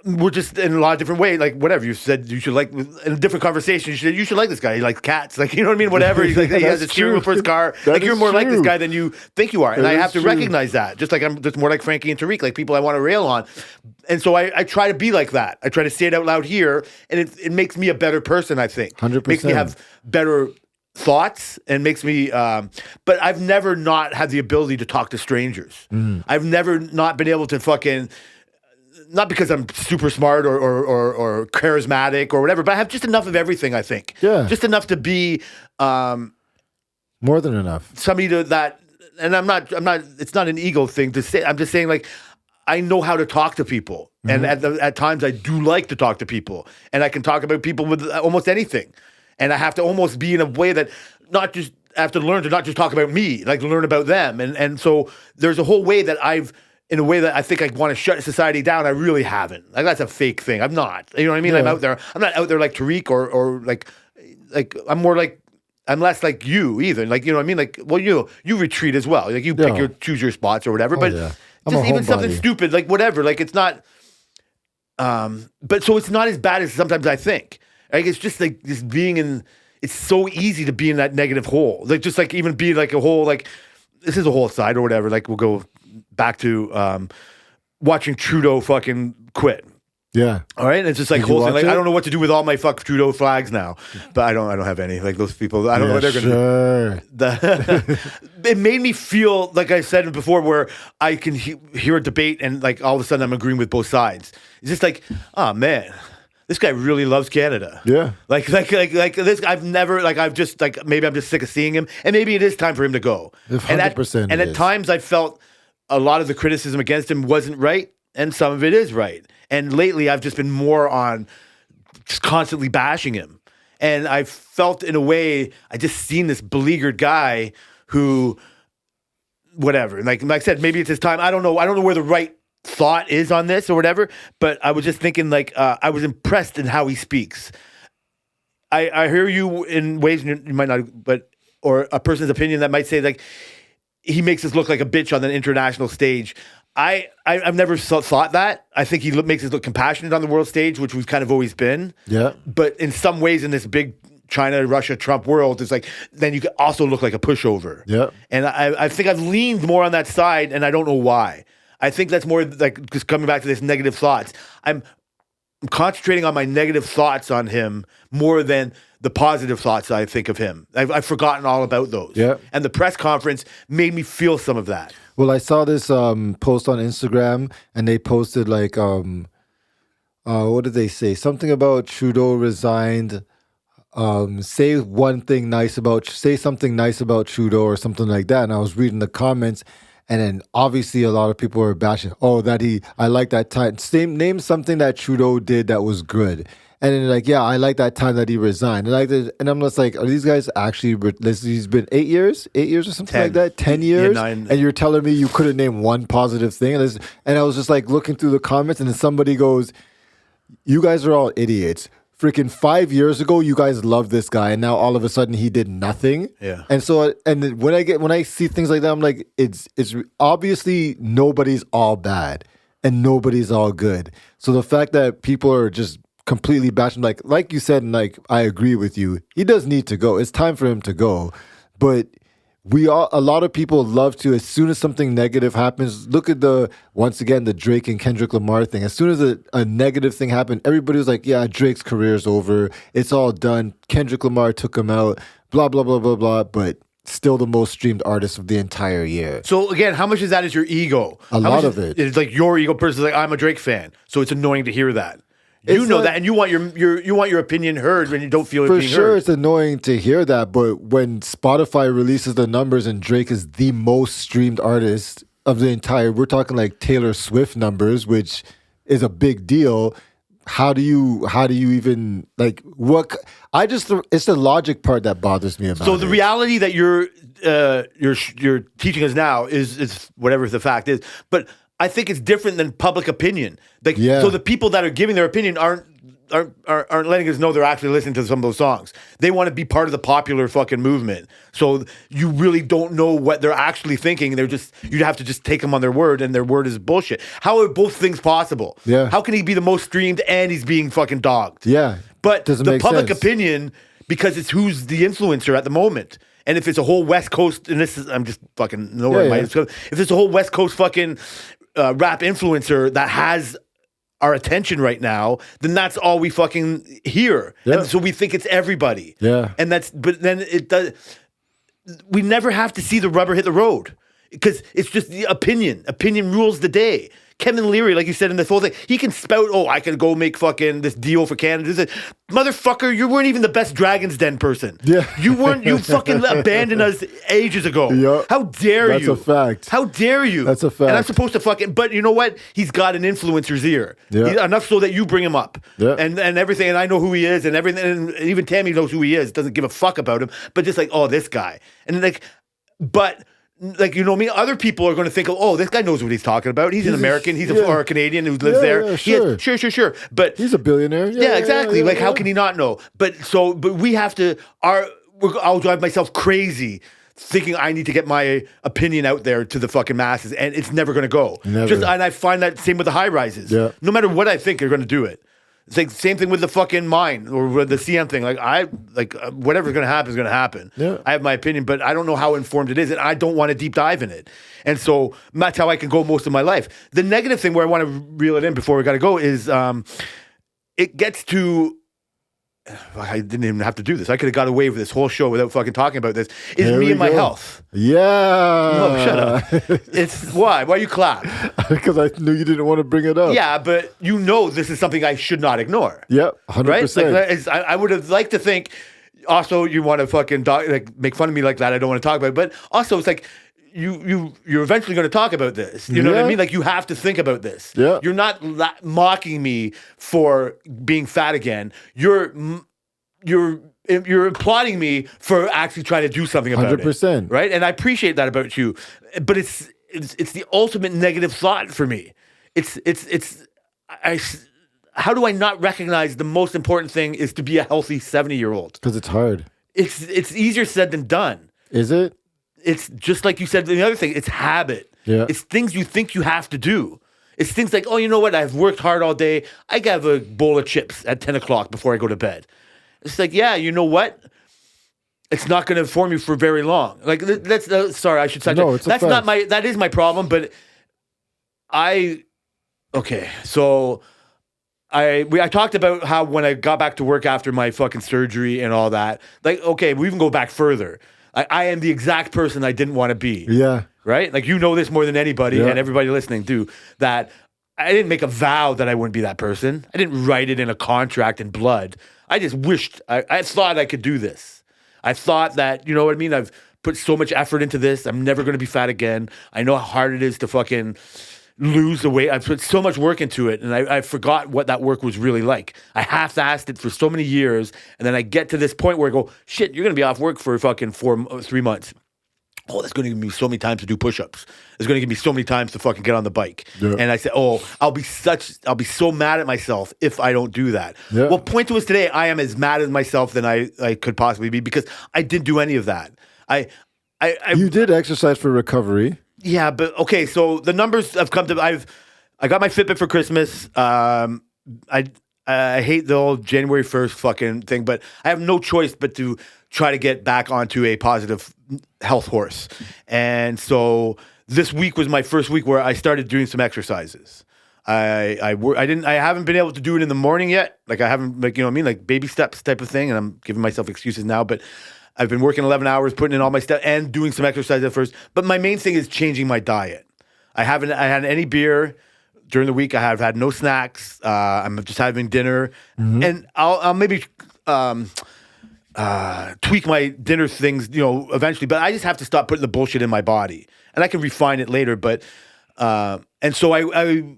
We're just in a lot of different ways. Like whatever you said, you should like in a different conversation. You should like this guy. He likes cats. Like you know what I mean. Whatever. He's like he has a That's steering wheel true. for his car. That Like you're is more like this true. guy than you think you are, and That I is have to true. recognize that. Just like I'm just more like Frankie and Tariq, like people I want to rail on, and so I try to be like that. I try to say it out loud here, and it makes me a better person. I think 100%. makes me have better thoughts and makes me but I've never not had the ability to talk to strangers. I've never not been able to fucking not because I'm super smart or charismatic or whatever, but I have just enough of everything, I think. Yeah. Just enough to be More than enough. somebody to that, and I'm not, it's not an ego thing to say, I'm just saying like, I know how to talk to people. And at times I do like to talk to people, and I can talk about people with almost anything. And I have to almost be in a way that not just, I have to learn to not just talk about me, like learn about them. And so there's a whole way that in a way that I think I want to shut society down, I really haven't. Like that's a fake thing. I'm not. You know what I mean? Yeah. I'm out there. I'm not out there like Tariq or like I'm more like I'm less like you either. Like you know what I mean? Like well you retreat as well. Like you Yeah. choose your spots or whatever. But yeah. I'm just a even something homebody. stupid like whatever. Like it's not. But so it's not as bad as sometimes I think. Like it's just like this being in. It's so easy to be in that negative hole. Like just like even be like a whole like this is a whole side or whatever. Like we'll go back to watching Trudeau fucking quit. Yeah. All right, and it's just like Did you whole thing. watch Like I it? don't know what to do with all my fuck Trudeau flags now, but I don't have any. Like those people, I don't know what they're gonna do. Sure. It made me feel like I said before, where I can hear a debate and like all of a sudden I'm agreeing with both sides. It's just like, oh man, this guy really loves Canada. Yeah. Like this. I've never like I've just like maybe I'm just sick of seeing him, and maybe it is time for him to go. 100% And it at is. times I felt a lot of the criticism against him wasn't right, and some of it is right. And lately I've just been more on just constantly bashing him. And I felt in a way, I just seen this beleaguered guy who, whatever. Like I said, maybe it's his time. I don't know. I don't know where the right thought is on this or whatever. But I was just thinking, like, I was impressed in how he speaks. I hear you in ways you might not, but or a person's opinion that might say like he makes us look like a bitch on an international stage. I've never thought that. I think he makes us look compassionate on the world stage, which we've kind of always been. Yeah. But in some ways, in this big China, Russia, Trump world, it's like then you could also look like a pushover. Yeah. And I think I've leaned more on that side, and I don't know why. I think that's more like just coming back to this negative thoughts. I'm concentrating on my negative thoughts on him more than the positive thoughts I think of him. I've forgotten all about those. Yeah. And the press conference made me feel some of that. Well, I saw this post on Instagram, and they posted like, what did they say? Something about Trudeau resigned. Say something nice about Trudeau or something like that. And I was reading the comments, and then obviously a lot of people were bashing. Oh, I like that time. Name something that Trudeau did that was good. And then like, yeah, I like that time that he resigned. And I'm just like, are these guys actually? He's been 8 years or something 10. like that. 10 years, 9. and you're telling me you couldn't name one positive thing. And I was just like looking through the comments, and then somebody goes, "You guys are all idiots. Freaking 5 years ago, you guys loved this guy, and now all of a sudden he did nothing." Yeah. And so, and when I see things like that, I'm like, it's obviously nobody's all bad and nobody's all good. So the fact that people are just completely bashing, like you said, and like I agree with you, he does need to go. It's time for him to go. But a lot of people love to, as soon as something negative happens, look at once again, the Drake and Kendrick Lamar thing. As soon as a negative thing happened, everybody was like, yeah, Drake's career's over. It's all done. Kendrick Lamar took him out, blah, blah, blah, blah, blah. But still the most streamed artist of the entire year. So again, how much of that is your ego? A lot of it. It's like your ego person's like, I'm a Drake fan. So it's annoying to hear that. You It's know not- that, and you want your opinion heard when you don't feel it For being sure, heard. it's annoying to hear that, but when Spotify releases the numbers and Drake is the most streamed artist of the entire, we're talking like Taylor Swift numbers, which is a big deal. How do you even like what? It's the logic part that bothers me about So it. the reality that you're teaching us now is whatever the fact is. But I think it's different than public opinion. Like, Yeah. so the people that are giving their opinion aren't letting us know they're actually listening to some of those songs. They want to be part of the popular fucking movement. So you really don't know what they're actually thinking. You have to just take them on their word, and their word is bullshit. How are both things possible? Yeah. How can he be the most streamed and he's being fucking dogged? Yeah. But Doesn't the make public sense. opinion, because it's who's the influencer at the moment. And if it's a whole West Coast, and this is, I'm just fucking nowhere. Yeah, yeah. If it's a whole West Coast fucking rap influencer that has our attention right now, then that's all we fucking hear. Yeah. And so we think it's everybody. Yeah. And but then it does, we never have to see the rubber hit the road because it's just the opinion. Opinion rules the day. Kevin Leary, like you said in this whole thing, he can spout, oh, I can go make fucking this deal for Canada. Motherfucker, you weren't even the best Dragon's Den person. Yeah. You fucking abandoned us ages ago. Yeah. How dare you? That's a fact. How dare you? That's a fact. And I'm supposed to fucking, but you know what? He's got an influencer's ear. Yeah. Enough so that you bring him up. Yeah. And everything, and I know who he is and everything, and even Tammy knows who he is, doesn't give a fuck about him, but just like, oh, this guy. And like, but like, you know me, other people are going to think, oh, this guy knows what he's talking about. He's an American, or a Canadian who lives there. Yeah, Sure. But He's a billionaire. yeah, exactly. Like, how can he not know? But we have to, I'll drive myself crazy thinking I need to get my opinion out there to the fucking masses, and it's never going to go. Never. And I find that same with the high rises. Yeah. No matter what I think, they're going to do it. It's like same thing with the fucking mine or with the CM thing. Whatever's going to happen is going to happen. Yeah. I have my opinion, but I don't know how informed it is, and I don't want to deep dive in it. And so that's how I can go most of my life. The negative thing where I want to reel it in before we got to go is it gets to. I didn't even have to do this. I could have got away with this whole show without fucking talking about this. Is There me we and my go. health. Yeah. No, shut up. It's why? Why you clap? Because I knew you didn't want to bring it up. Yeah, but you know this is something I should not ignore. Yep. 100%. Right? I would have liked to think. Also, you want to fucking make fun of me like that. I don't want to talk about it. But also, it's like you're eventually going to talk about this. You know what I Yeah. mean? Like you have to think about this. Yeah. You're not mocking me for being fat again. You're applauding me for actually trying to do something about 100%. it. Right? And I appreciate that about you. But it's the ultimate negative thought for me. How do I not recognize the most important thing is to be a healthy 70-year-old? Because it's hard. It's easier said than done. Is it? It's just like you said, the other thing, it's habit. Yeah. It's things you think you have to do. It's things like, oh, you know what? I've worked hard all day. I can have a bowl of chips at 10 o'clock before I go to bed. It's like, yeah, you know what? It's not going to inform you for very long. Like, that's, sorry, I should say No, it's a that's not fact. that is my problem, but so I talked about how when I got back to work after my fucking surgery and all that, like, okay, we even go back further. I am the exact person I didn't want to be. Yeah. Right? Like, you know this more than anybody, Yeah. and everybody listening do, that I didn't make a vow that I wouldn't be that person. I didn't write it in a contract in blood. I just wished, I thought I could do this. I thought that, you know what I mean? I've put so much effort into this. I'm never going to be fat again. I know how hard it is to fucking lose the weight. I've put so much work into it, and I forgot what that work was really like. I half-assed it for so many years, and then I get to this point where I go, shit, you're going to be off work for fucking 3 months. Oh, that's going to give me so many times to do push-ups. It's going to give me so many times to fucking get on the bike. Yeah. And I said, oh, I'll be so mad at myself if I don't do that. Yeah. Well, point to us today, I am as mad at myself than I could possibly be because I didn't do any of that. You did exercise for recovery. Yeah, but okay. So the numbers have come to. I got my Fitbit for Christmas. I hate the old January 1st fucking thing, but I have no choice but to try to get back onto a positive health horse. And so this week was my first week where I started doing some exercises. I haven't been able to do it in the morning yet. Like I haven't, like, you know what I mean, like baby steps type of thing. And I'm giving myself excuses now, but I've been working 11 hours, putting in all my stuff and doing some exercise at first. But my main thing is changing my diet. I haven't had any beer during the week. I have had no snacks. I'm just having dinner, and I'll maybe tweak my dinner things, you know, eventually. But I just have to stop putting the bullshit in my body, and I can refine it later. But and so I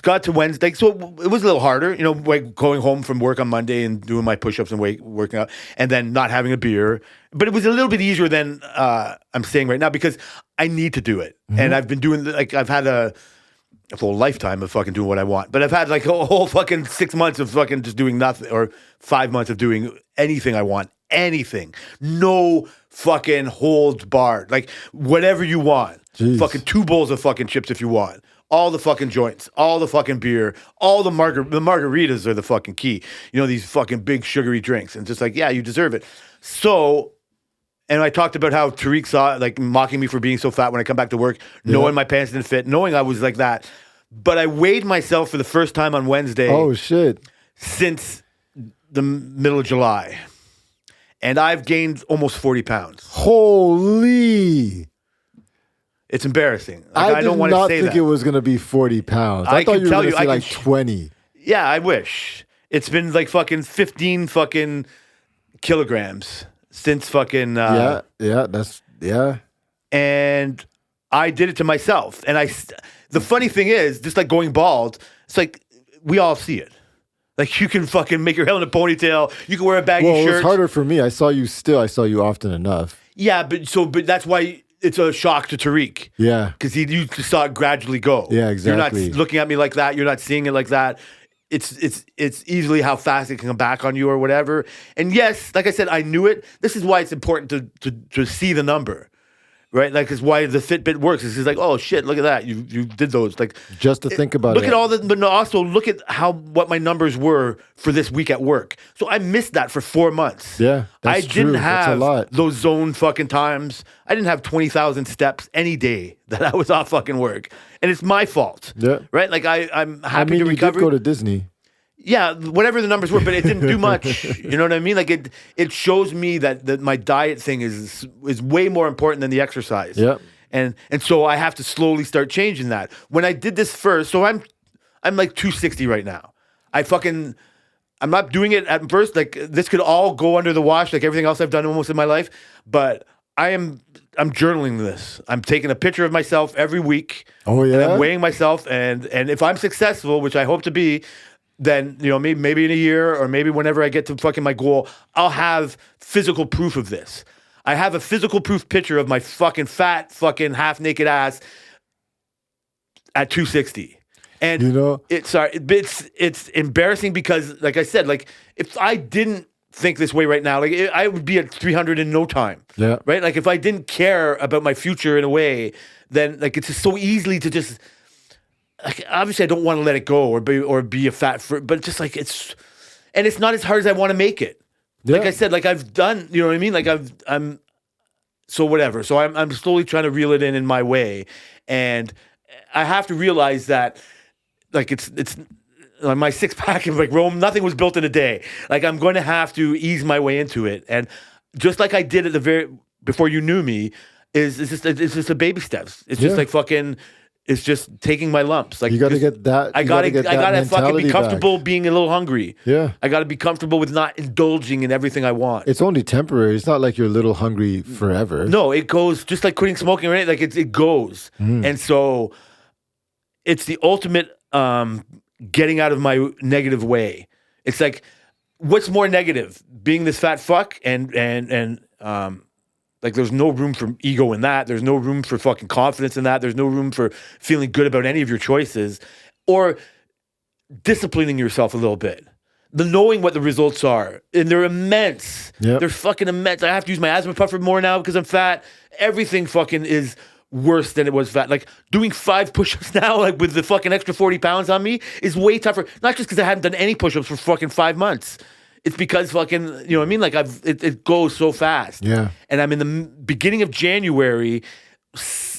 got to Wednesday. So it was a little harder, like going home from work on Monday and doing my push-ups and working out, and then not having a beer. But it was a little bit easier than I'm saying right now because I need to do it, and I've been doing I've had a full lifetime of fucking doing what I want, but I've had like a whole fucking 6 months of fucking just doing nothing, or 5 months of doing anything I want, anything, no fucking holds barred, like whatever you want, Jeez. fucking 2 bowls of fucking chips if you want. All the fucking joints, all the fucking beer, all the margaritas are the fucking key. These fucking big sugary drinks. And just like, yeah, you deserve it. So, and I talked about how Tariq saw, like, mocking me for being so fat when I come back to work, knowing my pants didn't fit, knowing I was like that. But I weighed myself for the first time on Wednesday. Oh, shit. Since the middle of July. And I've gained almost 40 pounds. Holy. It's embarrassing. I don't did want to not say think that. it was going to be 40 pounds. I thought can you were tell going to you, say I like can 20. Yeah, I wish. It's been like fucking 15 fucking kilograms since fucking... Yeah. And I did it to myself. And the funny thing is, just like going bald, it's like we all see it. Like you can fucking make your hair in a ponytail. You can wear a baggy Well, it shirt. was harder for me. I saw you often enough. Yeah, but that's why it's a shock to Tariq. Yeah. Because you just saw it gradually go. Yeah, exactly. You're not looking at me like that. You're not seeing it like that. It's easily how fast it can come back on you or whatever. And yes, like I said, I knew it. This is why it's important to see the number. Right, like it's why the Fitbit works. It's just like, oh shit, look at that, you did those. Like Just to think about look it. at all the, but also look at what my numbers were for this week at work. So I missed that for 4 months. Yeah, I that's true. didn't That's a have lot. those zone fucking times. I didn't have 20,000 steps any day that I was off fucking work, and it's my fault. Yeah. right. Like I'm happy I mean, to you recover. did go to Disney. Yeah, whatever the numbers were, but it didn't do much. You know what I mean? Like it shows me that my diet thing is way more important than the exercise. Yeah. And so I have to slowly start changing that. When I did this first, so I'm like 260 right now. I'm not doing it at first. Like this could all go under the wash, like everything else I've done almost in my life. But I'm journaling this. I'm taking a picture of myself every week. Oh, yeah? And I'm weighing myself, and if I'm successful, which I hope to be, then maybe in a year or maybe whenever I get to fucking my goal, I'll have physical proof of this. I have a physical proof picture of my fucking fat fucking half naked ass at 260. And it's embarrassing because, like I said, like if I didn't think this way right now, like I would be at 300 in no time. Yeah. Right. Like if I didn't care about my future in a way, then like it's just so easily to just. Like, obviously, I don't want to let it go or be a fat but just like it's not as hard as I want to make it. Yeah. Like I said, like I've done, you know what I mean? Like I'm so whatever. So I'm slowly trying to reel it in my way, and I have to realize that like it's like my 6-pack of like Rome. Nothing was built in a day. Like I'm going to have to ease my way into it, and just like I did at the before you knew me, it's just a baby steps. It's just like fucking. It's just taking my lumps. Like You got to get that. I gotta fucking be comfortable being a little hungry. Yeah. I gotta be comfortable with not indulging in everything I want. It's only temporary. It's not like you're a little hungry forever. No, it goes just like quitting smoking, right? Like it goes. And so it's the ultimate getting out of my negative way. It's like, what's more negative? Being this fat fuck and like there's no room for ego in that. There's no room for fucking confidence in that. There's no room for feeling good about any of your choices or disciplining yourself a little bit. The knowing what the results are. And they're immense. Yep. They're fucking immense. I have to use my asthma puffer more now because I'm fat. Everything fucking is worse than it was fat. Like doing 5 push-ups now, like with the fucking extra 40 pounds on me is way tougher. Not just because I hadn't done any push-ups for fucking 5 months. It's because fucking, you know what I mean? Like it goes so fast. Yeah. And I'm in the beginning of January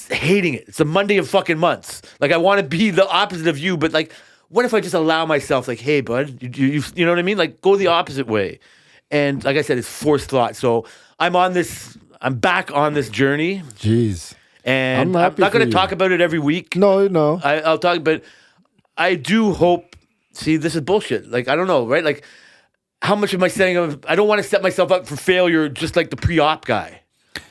hating it. It's the Monday of fucking months. Like I want to be the opposite of you, but like, what if I just allow myself like, hey bud, you know what I mean? Like go the opposite way. And like I said, it's forced thought. So I'm back on this journey. Jeez. And I'm happy not going for to you. talk about it every week. No. I'll talk, but I do hope, see, this is bullshit. Like, I don't know, right? Like, how much am I setting up? I don't want to set myself up for failure just like the pre-op guy.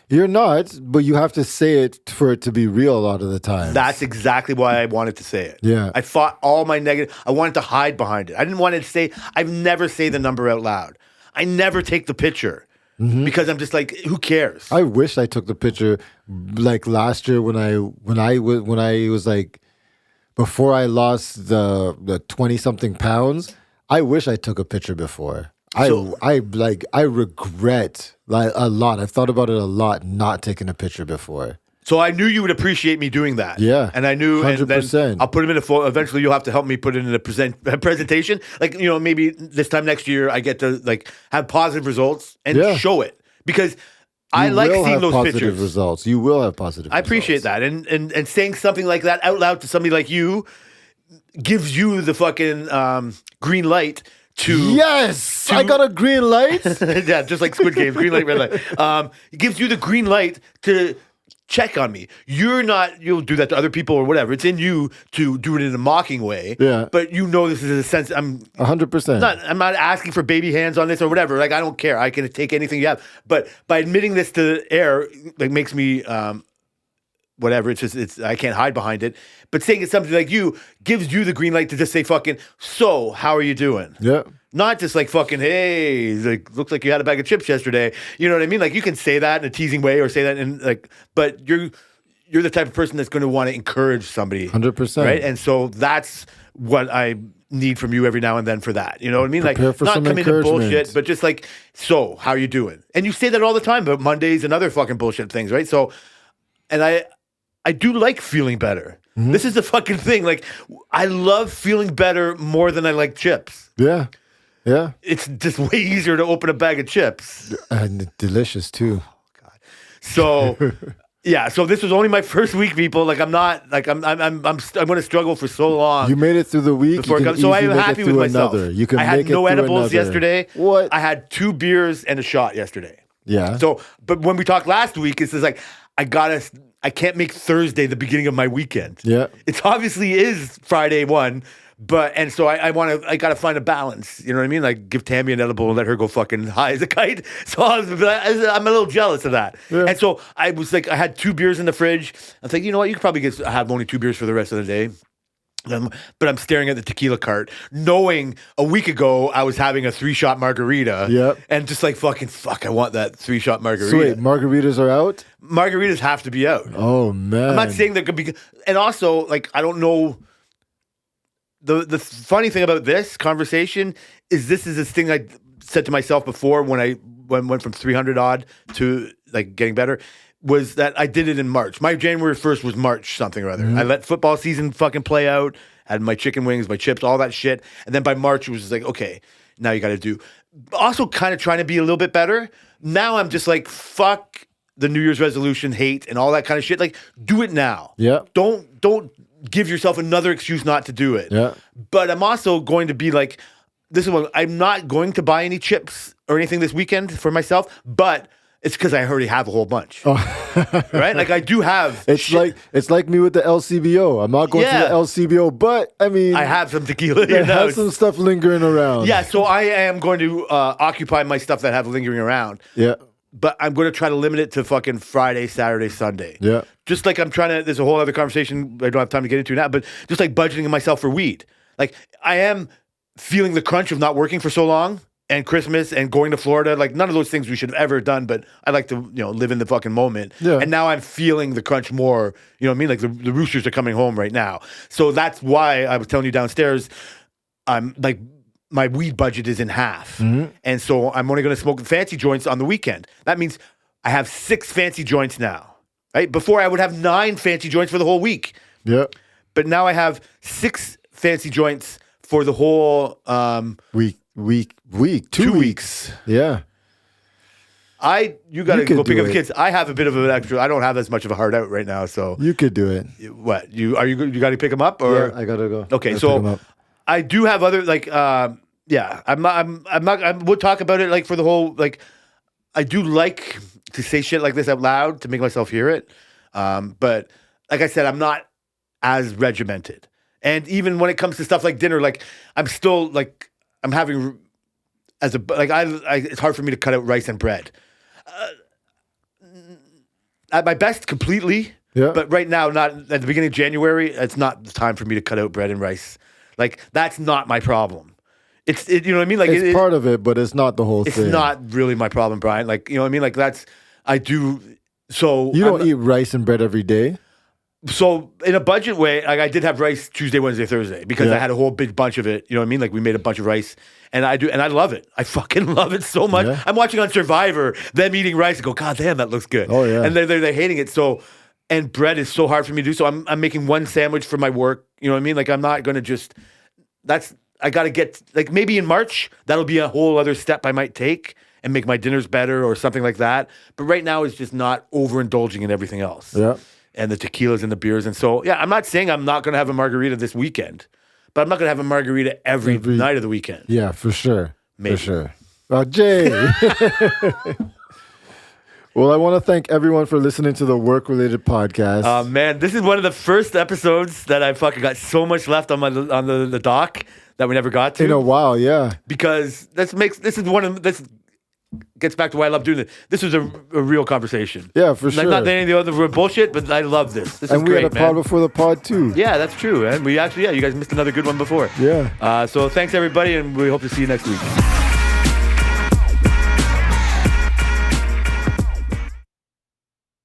You're not, but you have to say it for it to be real a lot of the time. That's exactly why I wanted to say it. Yeah. I fought all my negative. I wanted to hide behind it. I didn't want to say. I never say the number out loud. I never take the picture because I'm just like, who cares? I wish I took the picture like last year when I was like before I lost the 20 something pounds. I wish I took a picture before. I regret like a lot. I've thought about it a lot not taking a picture before. So I knew you would appreciate me doing that. Yeah, and I knew, and then 100%. I'll put them in a photo. Eventually, you'll have to help me put it in a presentation. Like, you know, maybe this time next year, I get to like have positive results and show it because I like will seeing have those positive pictures. results. You will have positive. I appreciate that, and saying something like that out loud to somebody like you gives you the fucking green light to. Yes, I got a green light. Yeah, just like Squid Games, green light, red light. It gives you the green light to check on me. You'll do that to other people or whatever. It's in you to do it in a mocking way. Yeah. But you know this is a sense. I'm 100%. I'm not asking for baby hands on this or whatever. Like, I don't care. I can take anything you have. But by admitting this to the air, like, makes me whatever. It's I can't hide behind it. But saying it's something like you gives you the green light to just say fucking, so how are you doing? Yeah. Not just like fucking, hey, like, looks like you had a bag of chips yesterday. You know what I mean? Like, you can say that in a teasing way or say that in like, but you're the type of person that's going to want to encourage somebody. 100%. Right? And so that's what I need from you every now and then for that. You know what I mean? Prepare like, for not some come into encouragement. bullshit, but just like, so how are you doing? And you say that all the time about Mondays and other fucking bullshit things, right? So, and I do like feeling better. Mm-hmm. This is the fucking thing. Like, I love feeling better more than I like chips. Yeah. Yeah. It's just way easier to open a bag of chips. And delicious too. So, yeah. So this was only my first week, people. Like, I'm not like I'm going to struggle for so long. You made it through the week. before it You can comes. So I'm easily make it happy with through myself. another. You can I had make it no through edibles another. yesterday. What? I had 2 beers and a shot yesterday. Yeah. So, but when we talked last week, it's just like I can't make Thursday the beginning of my weekend. Yeah. It obviously is Friday one, and so I got to find a balance. You know what I mean? Like, give Tammy an edible and let her go fucking high as a kite. So I'm a little jealous of that. Yeah. And so I was like, I had 2 beers in the fridge. I think, you know what? You could probably have only 2 beers for the rest of the day. But I'm staring at the tequila cart, knowing a week ago I was having a 3-shot margarita. Yep. And just like, fuck, I want that 3-shot margarita. So wait, margaritas are out? Margaritas have to be out. Oh man. I'm not saying there could be, and also, like, I don't know. The funny thing about this conversation is this thing I said to myself before when I went from 300 odd to like getting better, was that I did it in March. My January 1st was March something or other. I let football season fucking play out, had my chicken wings, my chips, all that shit. And then by March, it was just like, okay, now you got to do. Also kind of trying to be a little bit better. Now I'm just like, fuck the New Year's resolution hate and all that kind of shit. Like, do it now. Yeah. Don't give yourself another excuse not to do it. Yeah. But I'm also going to be like, this is what I'm not going to buy any chips or anything this weekend for myself, but it's because I already have a whole bunch. Right? Like, I do have It's like me with the LCBO. I'm not going to Yeah. the LCBO, but I mean, I have some tequila I here now. have some stuff lingering around. Yeah, so I am going to occupy my stuff that I have lingering around. Yeah. But I'm going to try to limit it to fucking Friday, Saturday, Sunday. Yeah. Just like I'm trying to, there's a whole other conversation I don't have time to get into now, but just like budgeting myself for weed. Like, I am feeling the crunch of not working for so long and Christmas and going to Florida. Like, none of those things we should have ever done, but I like to, live in the fucking moment. Yeah. And now I'm feeling the crunch more, you know what I mean? Like, the roosters are coming home right now. So that's why I was telling you downstairs, I'm like, my weed budget is in half. And so I'm only going to smoke fancy joints on the weekend. That means I have 6 fancy joints now, right? Before I would have 9 fancy joints for the whole week. Yeah. But now I have 6 fancy joints for the whole Week. 2 weeks. Yeah. you got to You could go pick do up the it. kids. I have a bit of an extra. I don't have as much of a heart out right now. So You could do it. what? You got to pick them up or? Yeah, I gotta go. Okay, Gotta pick 'em so up. I do have other like yeah, I'm not I would talk about it like for the whole like I do like to say shit like this out loud to make myself hear it. But like I said, I'm not as regimented. And even when it comes to stuff like dinner, like I'm still like I'm having as a like I it's hard for me to cut out rice and bread. at my best completely. Yeah. But right now, not at the beginning of January, it's not the time for me to cut out bread and rice. Like that's not my problem. You know what I mean? Like It's part of it, but it's not the whole it's thing. not really my problem, Brian. Like, you know what I mean? Like I do. So You don't eat rice and bread every day. So in a budget way, like I did have rice Tuesday, Wednesday, Thursday because Yeah. I had a whole big bunch of it. You know what I mean? Like we made a bunch of rice, and I love it. I fucking love it so much. Yeah. I'm watching on Survivor them eating rice and go, God damn, that looks good. Oh, yeah. And they're hating it. So, and bread is so hard for me to do. So I'm making one sandwich for my work. You know what I mean? Like I'm not gonna just. I got to get like maybe in March that'll be a whole other step I might take and make my dinners better or something like that. But right now it's just not overindulging in everything else. Yeah. And the tequilas and the beers. And so, yeah, I'm not saying I'm not going to have a margarita this weekend, but I'm not going to have a margarita every night of the weekend. Yeah, for sure. Maybe. For sure. Jay. Well, I want to thank everyone for listening to the work-related podcast. Man, this is one of the first episodes that I fucking got so much left on the doc that we never got to. In a while, yeah. Because this gets back to why I love doing this. This was a real conversation. Yeah, for Like sure. not any of the other bullshit, but I love this. This is And we great, had a man. pod before the pod, too. Yeah, that's true. And we actually, you guys missed another good one before. Yeah. So thanks everybody, and we hope to see you next week.